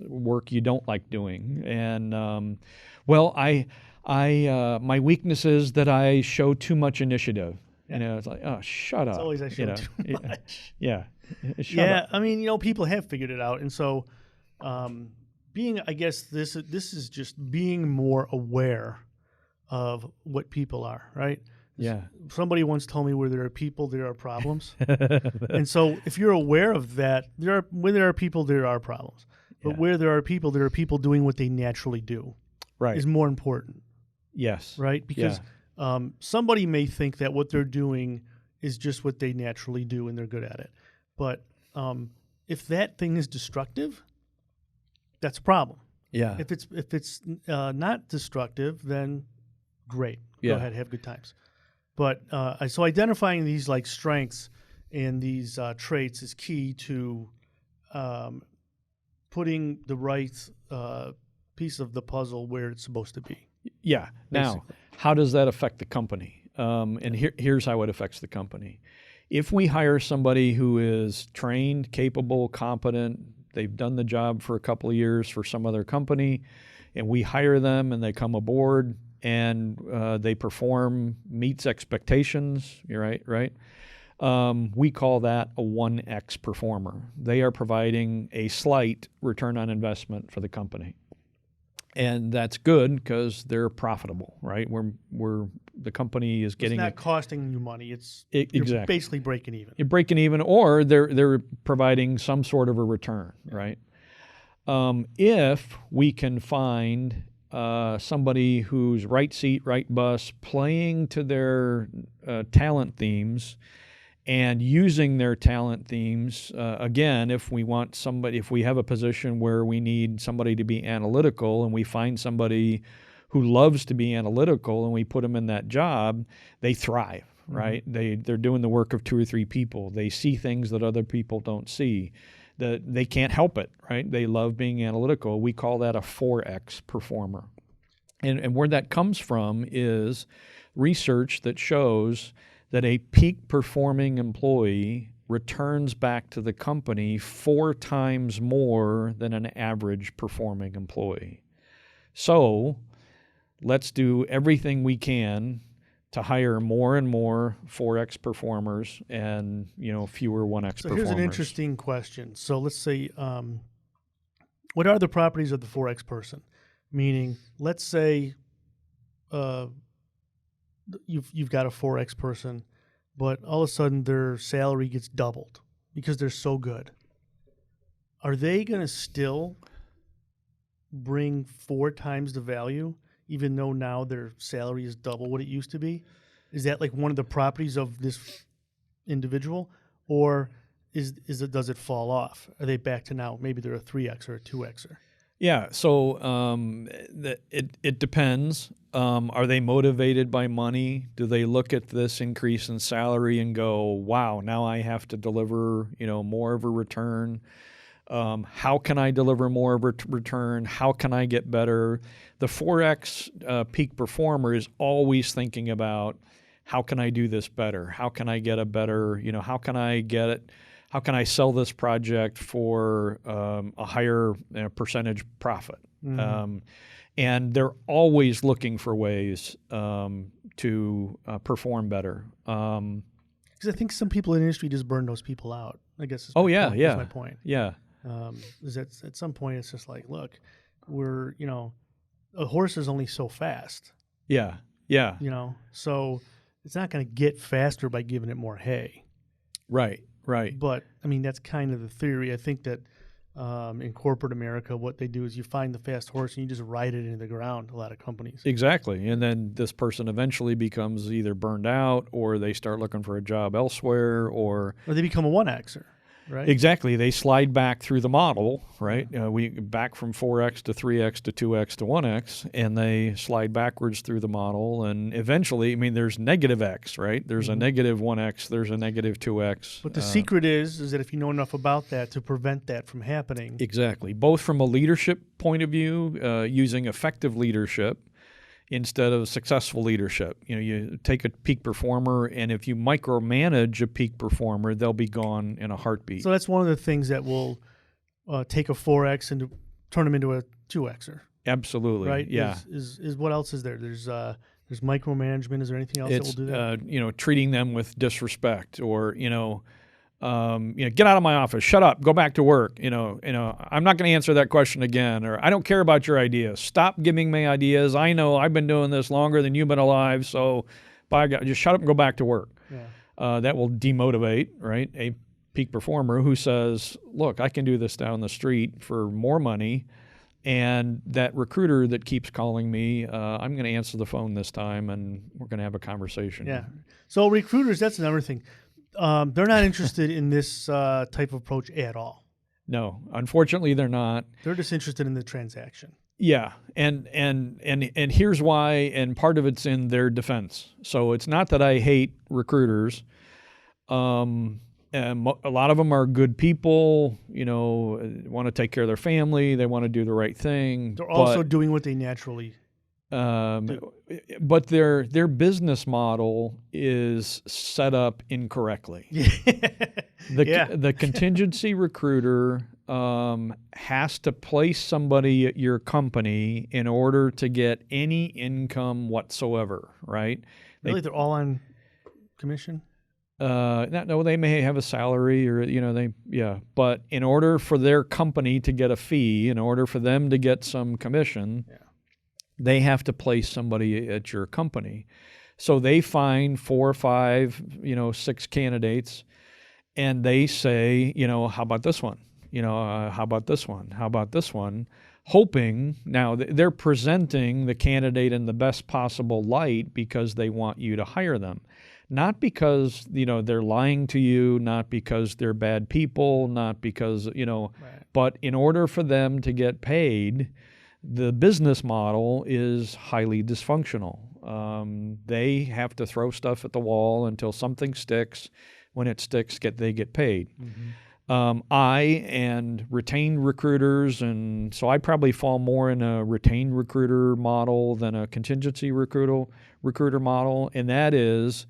work you don't like doing. And, my weakness is that I show too much initiative. Yeah. It's like, oh, shut up. It's always I show too much. Yeah. Shut up. I mean, people have figured it out. And so I guess this is just being more aware of what people are, right? Yeah. Somebody once told me where there are people, there are problems. And so if you're aware of that, when there are people, there are problems. But where there are people doing what they naturally do. Right. Is more important. Yes. Right? Because somebody may think that what they're doing is just what they naturally do and they're good at it. But if that thing is destructive, that's a problem. Yeah. If it's not destructive, then great. Yeah. Go ahead, have good times. But so identifying these like strengths and these traits is key to putting the right piece of the puzzle where it's supposed to be. Yeah. Now, how does that affect the company? And here's how it affects the company. If we hire somebody who is trained, capable, competent, they've done the job for a couple of years for some other company, and we hire them and they come aboard and they perform, meets expectations, you're right? We call that a 1X performer. They are providing a slight return on investment for the company. And that's good because they're profitable, right? The company is getting. It's not costing you money. Exactly. You're basically breaking even. You're breaking even, or they're providing some sort of a return, right? If we can find somebody who's right seat, right bus, playing to their talent themes, and using their talent themes, again, if we have a position where we need somebody to be analytical and we find somebody who loves to be analytical and we put them in that job, they thrive, right? Mm-hmm. They're doing the work of 2 or 3 people. They see things that other people don't see. They can't help it, right? They love being analytical. We call that a 4X performer. And where that comes from is research that shows that a peak performing employee returns back to the company 4 times more than an average performing employee. So let's do everything we can to hire more and more 4X performers and fewer 1X performers. Here's an interesting question. So let's say, what are the properties of the 4X person? Meaning, let's say you've got a 4X person, but all of a sudden their salary gets doubled because they're so good. Are they going to still bring 4 times the value, even though now their salary is double what it used to be? Is that like one of the properties of this individual, or does it fall off? Are they back to now maybe they're a 3X or a 2Xer? Yeah, so it depends. Are they motivated by money? Do they look at this increase in salary and go, wow, now I have to deliver more of a return? How can I deliver more of a return? How can I get better? The 4X peak performer is always thinking about, how can I do this better? How can I get a better, how can I get it? How can I sell this project for a higher percentage profit? Mm-hmm. And they're always looking for ways to perform better. Because I think some people in the industry just burn those people out, I guess. That's my point. Yeah. Is that at some point it's just like, look, we're, a horse is only so fast. Yeah. So it's not going to get faster by giving it more hay. Right. But, I mean, that's kind of the theory. I think that in corporate America, what they do is you find the fast horse and you just ride it into the ground. A lot of companies. Exactly. And then this person eventually becomes either burned out or they start looking for a job elsewhere or they become a 1Xer, right? Exactly. They slide back through the model, right? We back from 4X to 3X to 2X to 1X, and they slide backwards through the model. And eventually, I mean, there's negative X, right? There's a negative 1X, there's a negative 2X. But the secret is that if you know enough about that to prevent that from happening. Exactly. Both from a leadership point of view, using effective leadership instead of successful leadership. You take a peak performer, and if you micromanage a peak performer, they'll be gone in a heartbeat. So that's one of the things that will take a 4X and turn them into a 2Xer. Absolutely. Right? Yeah. Is what else is there? There's micromanagement. Is there anything else that will do that? Treating them with disrespect, or get out of my office, shut up, go back to work. I'm not going to answer that question again, or I don't care about your ideas. Stop giving me ideas. I know I've been doing this longer than you've been alive, so by God, just shut up and go back to work. Yeah. That will demotivate, right? A peak performer who says, "Look, I can do this down the street for more money." And that recruiter that keeps calling me, I'm going to answer the phone this time, and we're going to have a conversation. Yeah. So recruiters, that's another thing. They're not interested in this type of approach at all. No, unfortunately, they're not. They're just interested in the transaction. Yeah, and here's why, and part of it's in their defense. So it's not that I hate recruiters. And a lot of them are good people, want to take care of their family. They want to do the right thing. They're also doing what they naturally do. But their business model is set up incorrectly. The contingency recruiter has to place somebody at your company in order to get any income whatsoever, right? Really, they're all on commission? No, they may have a salary but in order for their company to get a fee, in order for them to get some commission, they have to place somebody at your company. So they find 4 or 5, 6 candidates, and they say, how about this one? How about this one? How about this one? Hoping, now they're presenting the candidate in the best possible light because they want you to hire them. Not because, they're lying to you, not because they're bad people, not because, right. But in order for them to get paid, the business model is highly dysfunctional. They have to throw stuff at the wall until something sticks. When it sticks, they get paid. Mm-hmm. I and retained recruiters, and so I probably fall more in a retained recruiter model than a contingency recruiter model, and that is,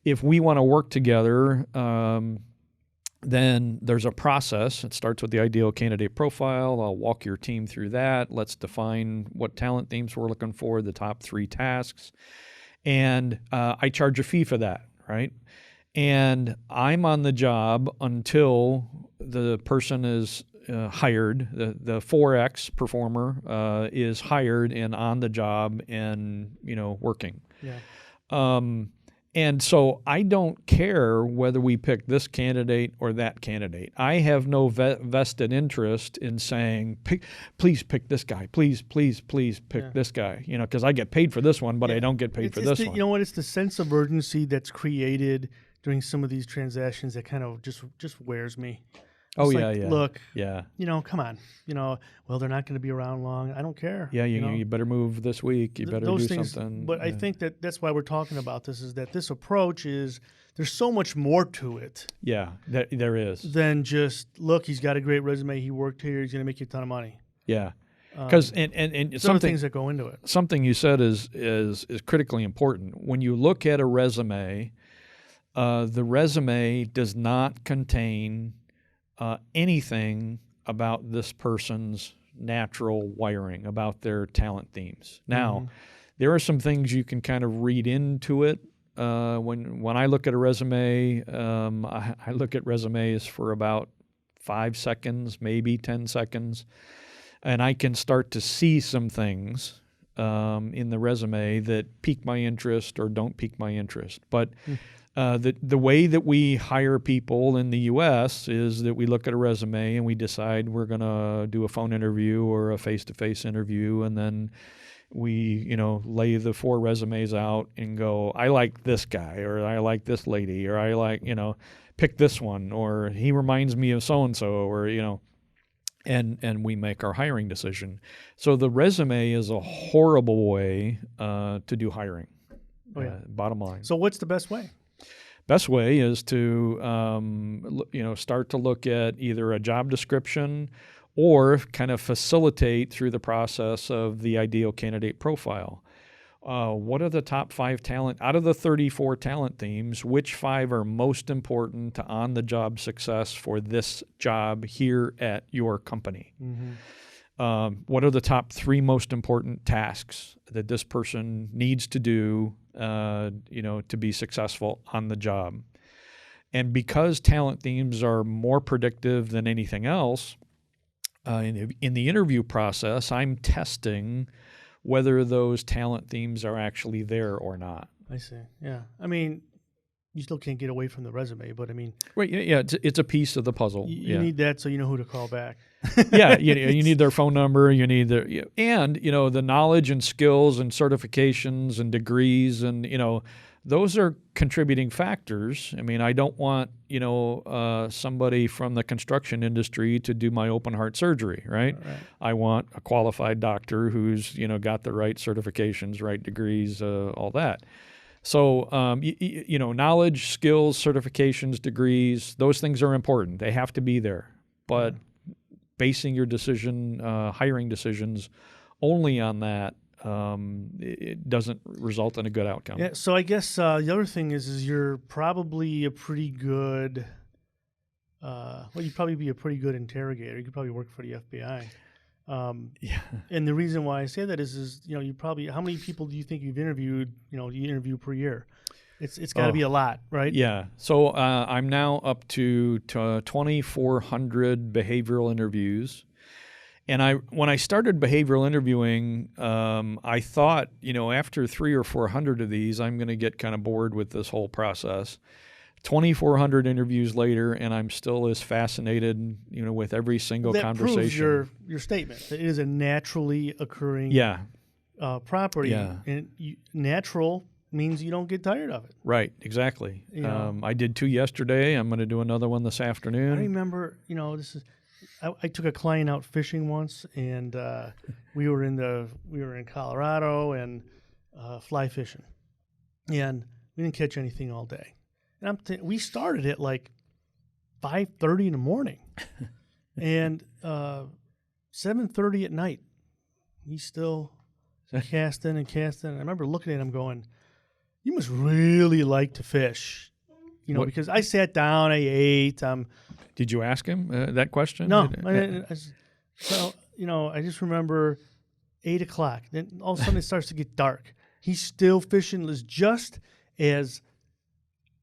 if we want to work together, then there's a process. It starts with the ideal candidate profile. I'll walk your team through that. Let's define what talent themes we're looking for, the top 3 tasks. And I charge a fee for that, right? And I'm on the job until the person is hired. The 4X performer is hired and on the job and, working. Yeah. And so I don't care whether we pick this candidate or that candidate. I have no vested interest in saying, please pick this guy. Please pick this guy. Because I get paid for this one, but I don't get paid for this one. You know what? It's the sense of urgency that's created during some of these transactions that kind of just wears me. It's Look, come on. Well, they're not going to be around long. I don't care. Yeah, you better move this week. You better do something. But I think that's why we're talking about this, is that this approach there's so much more to it. Yeah, there is. Than just, look, he's got a great resume. He worked here. He's going to make you a ton of money. Yeah. Because and some things that go into it. Something you said is critically important. When you look at a resume, the resume does not contain anything about this person's natural wiring, about their talent themes. Now, there are some things you can kind of read into it. When I look at a resume, I look at resumes for about 5 seconds, maybe 10 seconds, and I can start to see some things in the resume that pique my interest or don't pique my interest. But The way that we hire people in the U.S. is that we look at a resume and we decide we're going to do a phone interview or a face-to-face interview, and then we, lay the 4 resumes out and go, I like this guy, or I like this lady, or I like, pick this one, or he reminds me of so-and-so, or, and we make our hiring decision. So the resume is a horrible way to do hiring, bottom line. So what's the best way? Best way is to, start to look at either a job description or kind of facilitate through the process of the ideal candidate profile. What are the top 5 talent, out of the 34 talent themes, which 5 are most important to on-the-job success for this job here at your company? Mm-hmm. What are the top 3 most important tasks that this person needs to do, to be successful on the job? And because talent themes are more predictive than anything else, in the interview process, I'm testing whether those talent themes are actually there or not. I see. Yeah. I mean, you still can't get away from the resume, but I mean... Right. Yeah, it's a piece of the puzzle. You need that so you know who to call back. Yeah, you need their phone number, you need their... And, the knowledge and skills and certifications and degrees and, those are contributing factors. I mean, I don't want, somebody from the construction industry to do my open heart surgery, right? I want a qualified doctor who's, got the right certifications, right degrees, all that. So, knowledge, skills, certifications, degrees, those things are important. They have to be there. But basing your decision, hiring decisions only on that, it doesn't result in a good outcome. Yeah. So I guess the other thing is you're probably a pretty good, you'd probably be a pretty good interrogator. You could probably work for the FBI. Yeah. And the reason why I say that is you probably, how many people do you think you've interviewed, you interview per year? It's got to be a lot, right? Yeah. So I'm now up to 2,400 behavioral interviews. And when I started behavioral interviewing, I thought, after 300 or 400 of these, I'm going to get kind of bored with this whole process. 2,400 interviews later, and I'm still as fascinated, with every single conversation. That proves your statement. It is a naturally occurring property. Yeah. And natural means you don't get tired of it. Right, exactly. I did 2 yesterday. I'm going to do another one this afternoon. I remember, I took a client out fishing once, and we were in Colorado and fly fishing, and we didn't catch anything all day. And we started at like 5:30 in the morning, and 7:30 at night. He's still casting and casting. And I remember looking at him going, "You must really like to fish." Because I sat down, I ate. Did you ask him that question? No. I just remember 8 o'clock. Then all of a sudden it starts to get dark. He's still fishing just as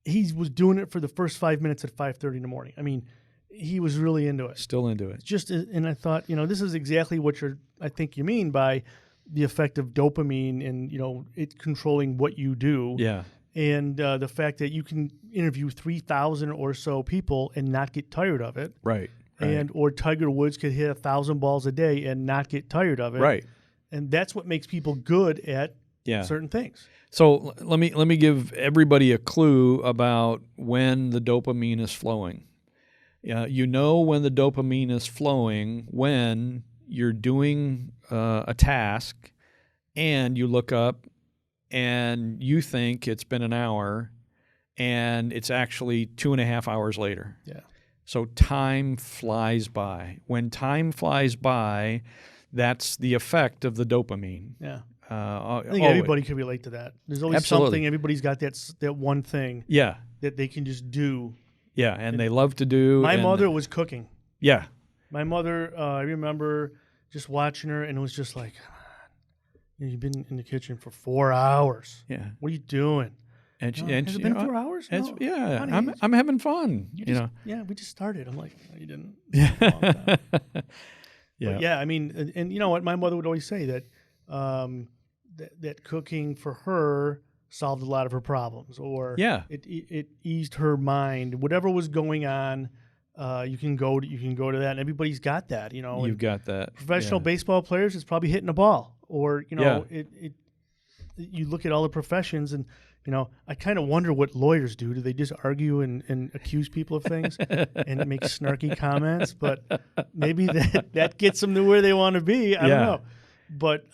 he was doing it for the first 5 minutes at 5:30 in the morning. I mean, he was really into it. Still into it. And I thought, this is exactly what I think you mean by the effect of dopamine and, it controlling what you do. Yeah. And the fact that you can interview 3,000 or so people and not get tired of it. Right. Or Tiger Woods could hit 1,000 balls a day and not get tired of it. Right. And that's what makes people good at certain things. So let me give everybody a clue about when the dopamine is flowing. When the dopamine is flowing when you're doing a task and you look up and you think it's been an hour, and it's actually 2.5 hours later. Yeah. So time flies by. When time flies by, that's the effect of the dopamine. Yeah. I think everybody can relate to that. There's always something. Everybody's got that one thing. Yeah. That they can just do. Yeah, and they love to do. My mother was cooking. Yeah. My mother, I remember just watching her, and it was just like, you've been in the kitchen for 4 hours. Yeah. What are you doing? And has it been 4 hours? No, yeah. honey, I'm having fun. Yeah, we just started. I'm like, no, you didn't. Yeah. But yeah, I mean, and you know what? My mother would always say that that cooking for her solved a lot of her problems, or Yeah. it eased her mind. Whatever was going on, you can go to that, and everybody's got that. You've and got that. professional Yeah. baseball players is probably hitting a ball, or Yeah. you look at all the professions, and I kind of wonder what lawyers do. Do they just argue and accuse people of things and make snarky comments? But maybe that gets them to where they want to be. I don't know. But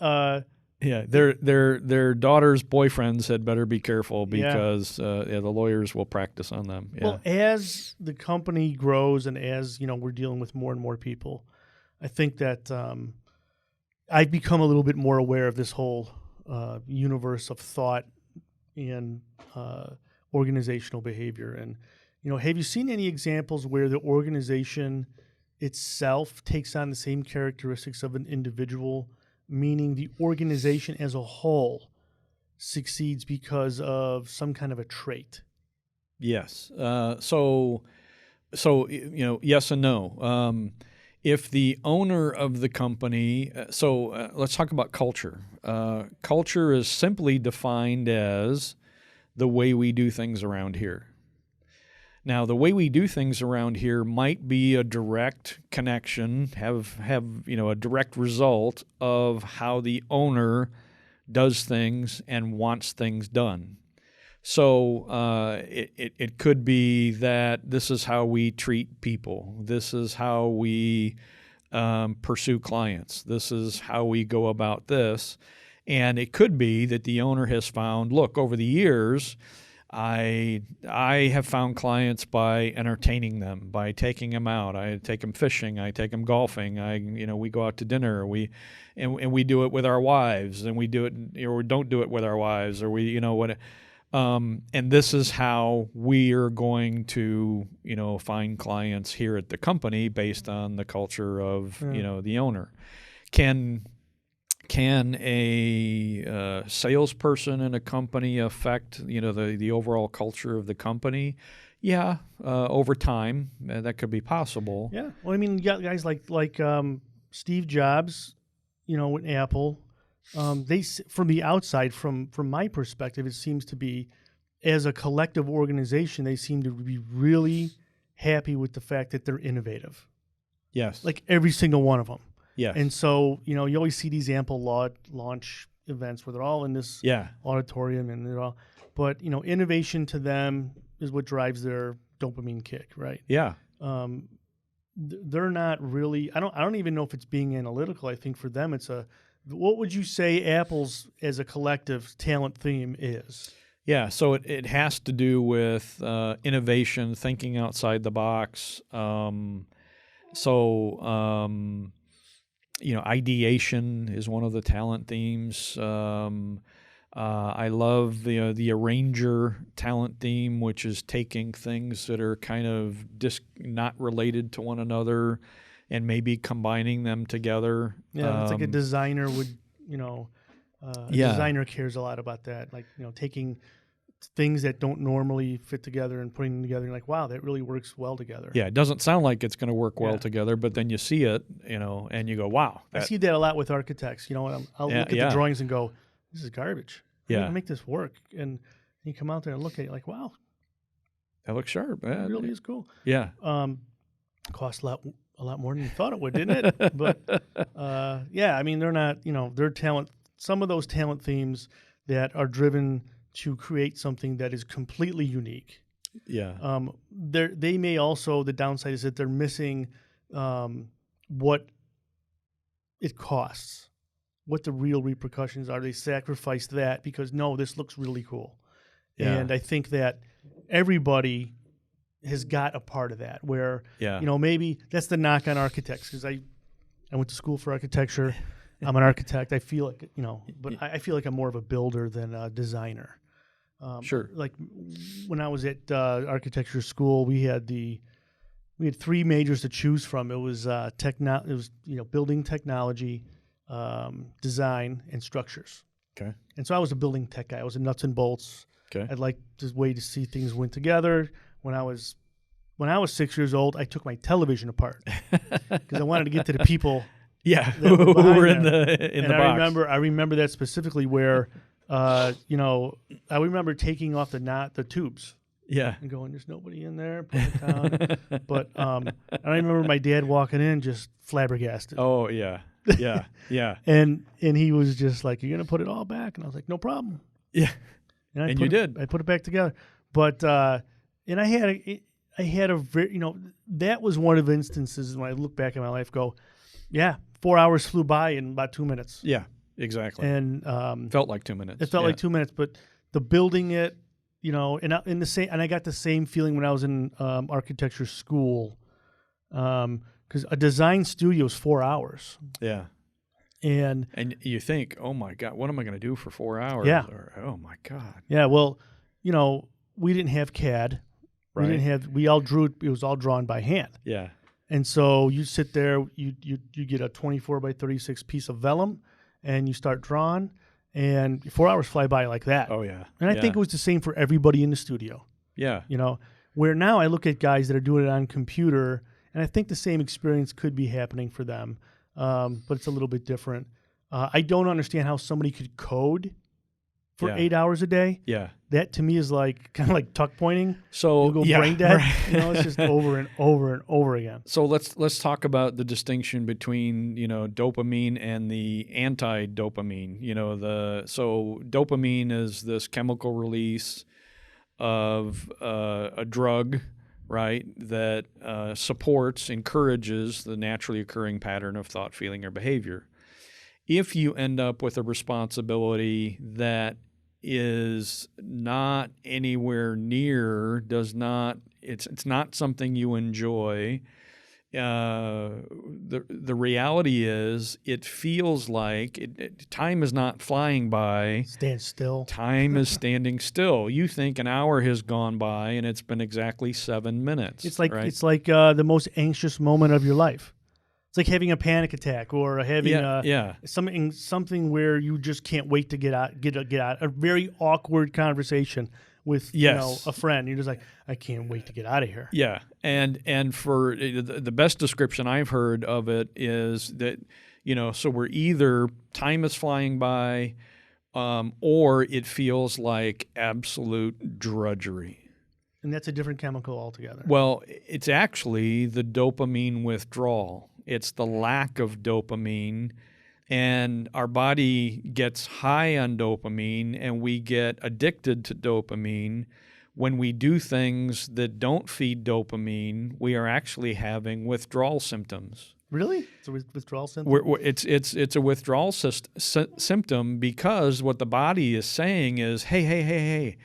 yeah, their daughter's boyfriends had better be careful because the lawyers will practice on them. Yeah. Well, as the company grows and as we're dealing with more and more people, I think that I've become a little bit more aware of this whole universe of thought and organizational behavior. And have you seen any examples where the organization itself takes on the same characteristics of an individual, meaning the organization as a whole succeeds because of some kind of a trait? Yes. So yes and no. If the owner of the company, let's talk about culture. Culture is simply defined as the way we do things around here. Now, the way we do things around here might be a direct connection, have a direct result of how the owner does things and wants things done. So it could be that this is how we treat people. This is how we pursue clients. This is how we go about this. And it could be that the owner has found, look, over the years, I have found clients by entertaining them, by taking them out. I take them fishing. I take them golfing. We go out to dinner. We do it with our wives, and we do it or don't do it with our wives, or and this is how we are going to, find clients here at the company based on the culture of, the owner. Can a salesperson in a company affect, the overall culture of the company? Yeah, over time, that could be possible. Yeah. Well, I mean, you got guys like Steve Jobs, with Apple. They, from the outside, from my perspective, it seems to be, as a collective organization, they seem to be really happy with the fact that they're innovative. Yes. Like every single one of them. Yes. And so, you always see these Apple launch events where they're all in this auditorium and they're all, but innovation to them is what drives their dopamine kick, right? Yeah. They're not really. I don't even know if it's being analytical. I think for them, it's a. What would you say Apple's as a collective talent theme is? Yeah, so it has to do with innovation, thinking outside the box. Ideation is one of the talent themes. I love the arranger talent theme, which is taking things that are kind of not related to one another and maybe combining them together. Yeah, it's like a designer would, designer cares a lot about that. Like, taking things that don't normally fit together and putting them together and like, wow, that really works well together. Yeah, it doesn't sound like it's going to work well together, but then you see it, and you go, wow. I see that a lot with architects. I'll look at the drawings and go, this is garbage. How do you make this work? And you come out there and look at it like, wow. That looks sharp. Yeah, it really is cool. Yeah. Cost a lot more than you thought it would, didn't it? But I mean, they're not, their talent, some of those talent themes that are driven to create something that is completely unique. Yeah. They may also, the downside is that they're missing what it costs, what the real repercussions are. They sacrifice that because, no, this looks really cool. Yeah. And I think that everybody has got a part of that where, maybe that's the knock on architects, because I went to school for architecture. I'm an architect. I feel like, but I feel like I'm more of a builder than a designer. Sure. Like when I was at architecture school, we had three majors to choose from. It was building technology, design, and structures. Okay. And so I was a building tech guy. I was a nuts and bolts. Okay. I'd like this way to see things went together. When I was 6 years old, I took my television apart because I wanted to get to the people. Yeah, who were in the and box. I remember that specifically where You know, I remember taking off the tubes Yeah. and going, "There's nobody in there." Put it down. But I remember my dad walking in just flabbergasted. Oh yeah. Yeah. Yeah. And he was just like, "You're gonna put it all back?" And I was like, "No problem." Yeah. And And you did. I put it back together. But and I had a very, you know, that was one of the instances when I look back at my life, go, yeah, 4 hours flew by in about 2 minutes. Yeah. Exactly. And felt like 2 minutes. it felt like 2 minutes. But the building it, you know, and I got the same feeling when I was in architecture school, because a design studio is 4 hours. Yeah. And you think, oh my God, what am I going to do for 4 hours? Yeah. Or, oh my God. yeah, well, you know, we didn't have CAD. Right. We all drew it. It was all drawn by hand. Yeah. And so you sit there, you get a 24 by 36 piece of vellum, and you start drawing, and 4 hours fly by like that. Oh yeah. And I think it was the same for everybody in the studio. Yeah. You know, where now I look at guys that are doing it on computer, and I think the same experience could be happening for them, but it's a little bit different. I don't understand how somebody could code for 8 hours a day. Yeah. That to me is like kind of like tuck pointing. So You go brain dead. right. You know, it's just over and over and over again. So let's talk about the distinction between, you know, dopamine and the anti-dopamine. You know, so dopamine is this chemical release of a drug, right, that encourages the naturally occurring pattern of thought, feeling, or behavior. If you end up with a responsibility that is not anywhere near, it's not something you enjoy, the reality is it feels like time is not flying by. Stand still. Time is standing still. You think an hour has gone by and it's been exactly 7 minutes. It's like right? the most anxious moment of your life. It's like having a panic attack or having something where you just can't wait to get out. A very awkward conversation with you know, a friend. You're just like, I can't wait to get out of here. Yeah, and for the best description I've heard of it is that, you know, so we're either time is flying by, or it feels like absolute drudgery. And that's a different chemical altogether. Well, it's actually the dopamine withdrawal. It's the lack of dopamine, and our body gets high on dopamine, and we get addicted to dopamine. When we do things that don't feed dopamine, we are actually having withdrawal symptoms. Really? It's a withdrawal symptom? It's a withdrawal symptom, because what the body is saying is, hey,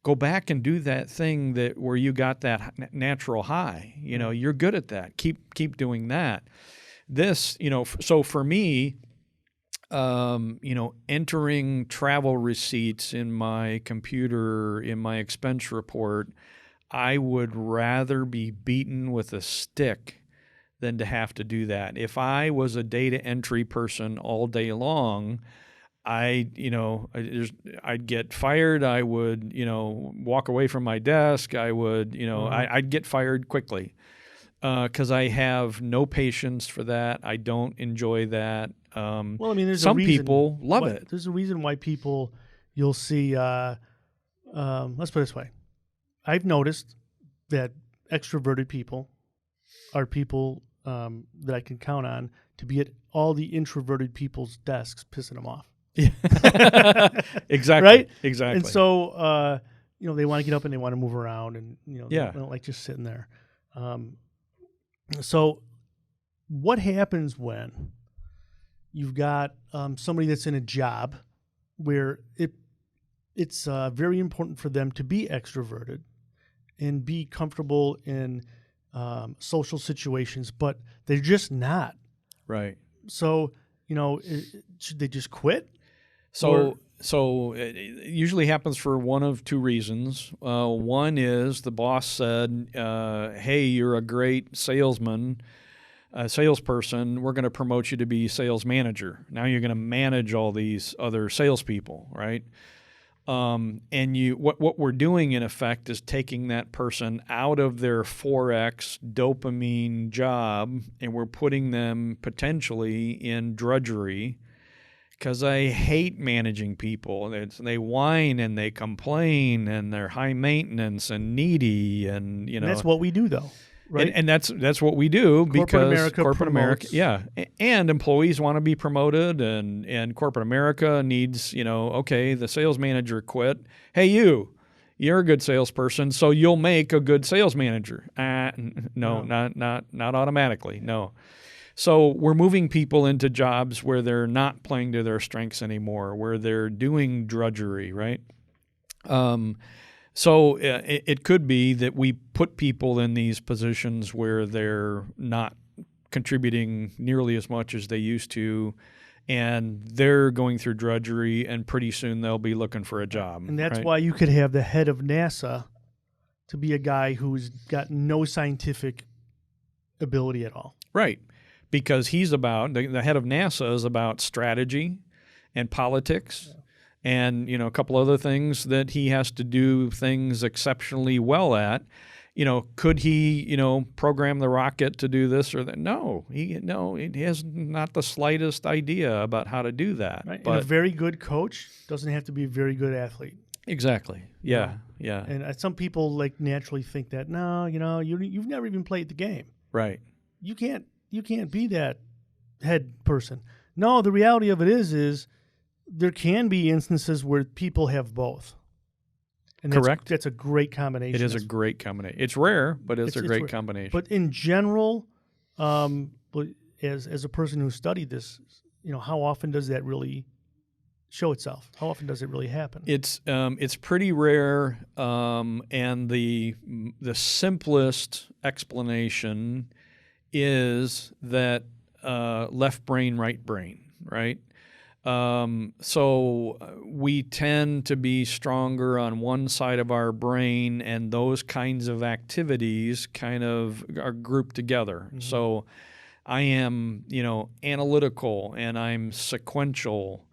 go back and do that thing where you got that natural high. You know, you're good at that. Keep doing that. This, you know, so for me, you know, entering travel receipts in my computer, in my expense report, I would rather be beaten with a stick than to have to do that. If I was a data entry person all day long, I'd get fired. I would, you know, walk away from my desk. I would, you know, I'd get fired quickly because I have no patience for that. I don't enjoy that. Well, I mean, there's some a reason people love it. There's a reason why you'll see, let's put it this way. I've noticed that extroverted people are people that I can count on to be at all the introverted people's desks, pissing them off. Yeah. Exactly. Right? Exactly. And so, you know, they want to get up and they want to move around, and, you know, they don't like just sitting there. So what happens when you've got somebody that's in a job where it's very important for them to be extroverted and be comfortable in social situations, but they're just not. Right. So, you know, should they just quit? So it usually happens for one of two reasons. One is the boss said, hey, you're a great salesperson. We're going to promote you to be sales manager. Now you're going to manage all these other salespeople, right? And what we're doing, in effect, is taking that person out of their 4X dopamine job, and we're putting them potentially in drudgery, because I hate managing people. They whine and they complain and they're high maintenance and needy and And that's what we do, though, right? And that's what we do because corporate America, promotes. and employees want to be promoted, and corporate America needs, okay, the sales manager quit. Hey, you're a good salesperson, so you'll make a good sales manager. No, not automatically. No. So we're moving people into jobs where they're not playing to their strengths anymore, where they're doing drudgery, right? So it could be that we put people in these positions where they're not contributing nearly as much as they used to, and they're going through drudgery, and pretty soon they'll be looking for a job. And that's right? why you could have the head of NASA to be a guy who's got no scientific ability at all. Right. Because he's about, the head of NASA is about strategy and politics and, a couple other things that he has to do things exceptionally well at. Could he, program the rocket to do this or that? No, he has not the slightest idea about how to do that. Right. But and a very good coach doesn't have to be a very good athlete. Exactly. Yeah. Yeah. And some people naturally think that, no, you've never even played the game. Right. You can't be that head person. No, the reality of it is there can be instances where people have both. And correct. That's a great combination. It is a great combination. It's rare, but it's a great rare. combination. But in general, as a person who studied this, how often does that really show itself? How often does it really happen? It's pretty rare, and the simplest explanation is that left brain, right brain, right? So we tend to be stronger on one side of our brain, and those kinds of activities kind of are grouped together. Mm-hmm. So I am, analytical, and I'm sequential,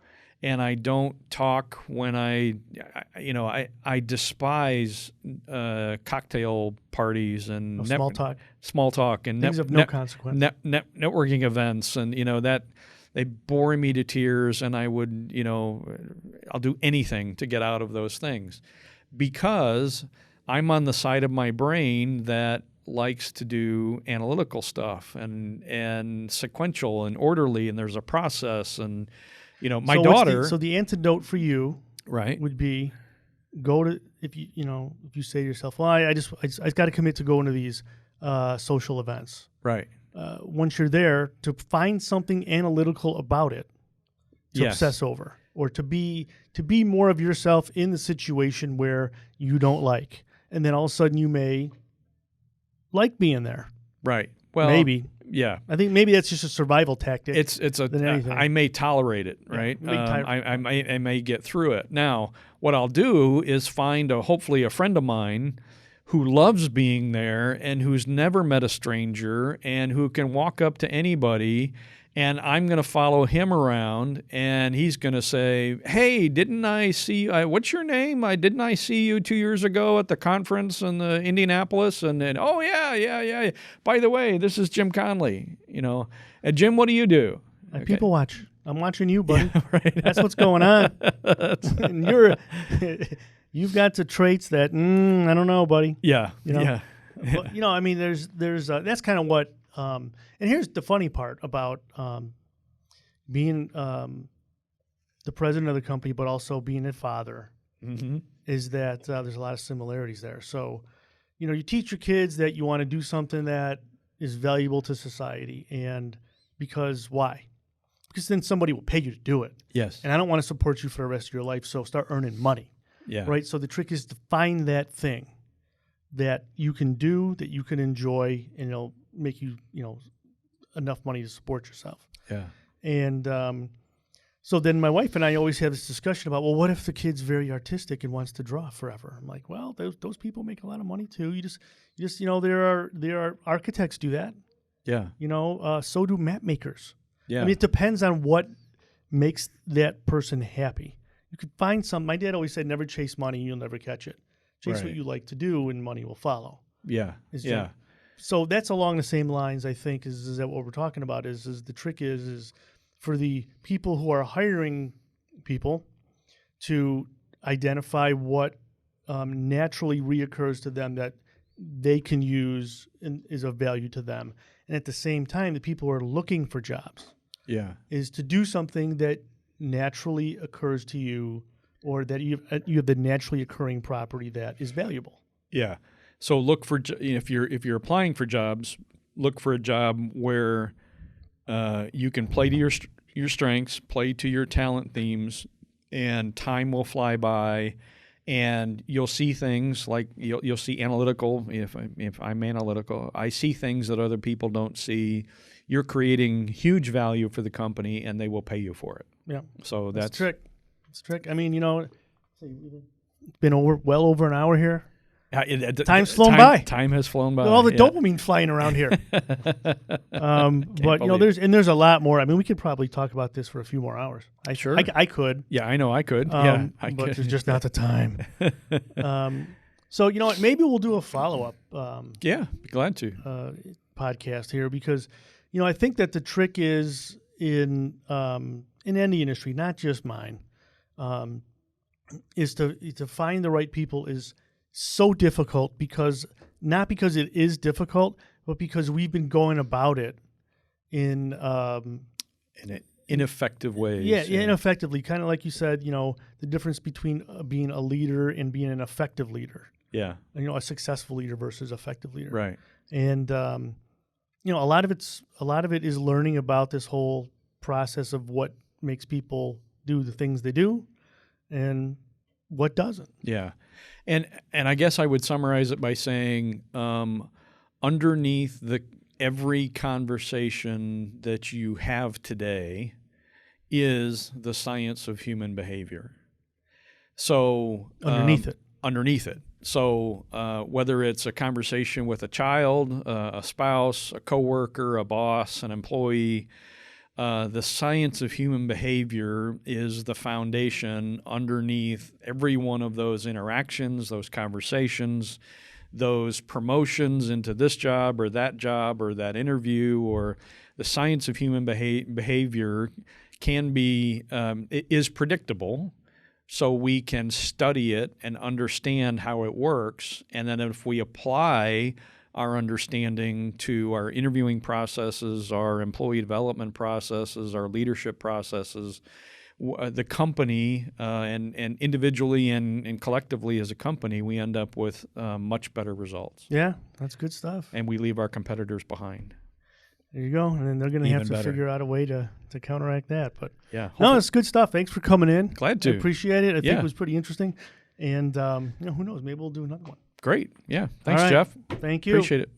and I don't talk when I despise cocktail parties and small talk and things of no consequence. Networking events, and that they bore me to tears, and I would, I'll do anything to get out of those things because I'm on the side of my brain that likes to do analytical stuff and sequential and orderly, and there's a process, and my daughter. So the antidote for you, right, would be go to if you say to yourself, well, I got to commit to going to these social events, right. Once you're there, to find something analytical about it to obsess over, or to be more of yourself in the situation where you don't like, and then all of a sudden you may like being there. Right. Well, maybe. Yeah. I think maybe that's just a survival tactic. I may tolerate it, right? I may get through it. Now, what I'll do is find hopefully a friend of mine who loves being there and who's never met a stranger and who can walk up to anybody, and I'm going to follow him around, and he's going to say, hey, didn't I see what's your name? Didn't I see you 2 years ago at the conference in Indianapolis? And then, oh, yeah. By the way, this is Jim Connolly, And Jim, what do you do? Okay. People watch. I'm watching you, buddy. Yeah, right. That's what's going on. And you've got the traits that I don't know, buddy. Yeah, yeah. But, there's that's kind of what. And here's the funny part about being the president of the company, but also being a father, is that there's a lot of similarities there. So, you teach your kids that you want to do something that is valuable to society, and why? Because then somebody will pay you to do it. Yes. And I don't want to support you for the rest of your life, so start earning money. Yeah. Right. So the trick is to find that thing that you can do, that you can enjoy, and it'll make you, enough money to support yourself. Yeah. And so then my wife and I always have this discussion about, well, what if the kid's very artistic and wants to draw forever? I'm like, well, those people make a lot of money too. You just there are architects do that. Yeah. So do map makers. Yeah. I mean, it depends on what makes that person happy. You could find some. My dad always said, never chase money, you'll never catch it. Chase what you like to do, and money will follow. Yeah. Yeah. So that's along the same lines, I think, is that what we're talking about is the trick is for the people who are hiring people to identify what naturally reoccurs to them that they can use and is of value to them. And at the same time, the people who are looking for jobs is to do something that naturally occurs to you, or that you have the naturally occurring property that is valuable. Yeah. So look for, if you're applying for jobs, look for a job where you can play to your strengths, play to your talent themes, and time will fly by, and you'll see things like you'll see analytical. If I'm analytical, I see things that other people don't see. You're creating huge value for the company, and they will pay you for it. Yeah. So that's trick. It's trick. I mean, it's been well over an hour here. Time's flown by. Time has flown by. All the dopamine flying around here. But there's a lot more. I mean, we could probably talk about this for a few more hours. I could. Yeah, I know I could. But there's just not the time. So you know what? Maybe we'll do a follow-up. Be glad to. Podcast here, because I think that the trick is in any industry, not just mine, is to find the right people is so difficult, not because it is difficult, but because we've been going about it in ineffective ways. Yeah, ineffectively. Kind of like you said, the difference between being a leader and being an effective leader. Yeah. A successful leader versus effective leader. Right. And a lot of it is learning about this whole process of what makes people do the things they do and what doesn't. Yeah. And I guess I would summarize it by saying underneath every conversation that you have today is the science of human behavior. So underneath it. So whether it's a conversation with a child, a spouse, a coworker, a boss, an employee, the science of human behavior is the foundation underneath every one of those interactions, those conversations, those promotions into this job or that interview, or the science of human behavior can be is predictable. So we can study it and understand how it works. And then if we apply our understanding to our interviewing processes, our employee development processes, our leadership processes, the company and individually and collectively as a company, we end up with much better results. Yeah, that's good stuff. And we leave our competitors behind. There you go. And then they're going to have to figure out a way to counteract that. But yeah, no, it's good stuff. Thanks for coming in. Glad to. I appreciate it. I think it was pretty interesting. And who knows? Maybe we'll do another one. Great. Yeah. Thanks, right. Jeff. Thank you. Appreciate it.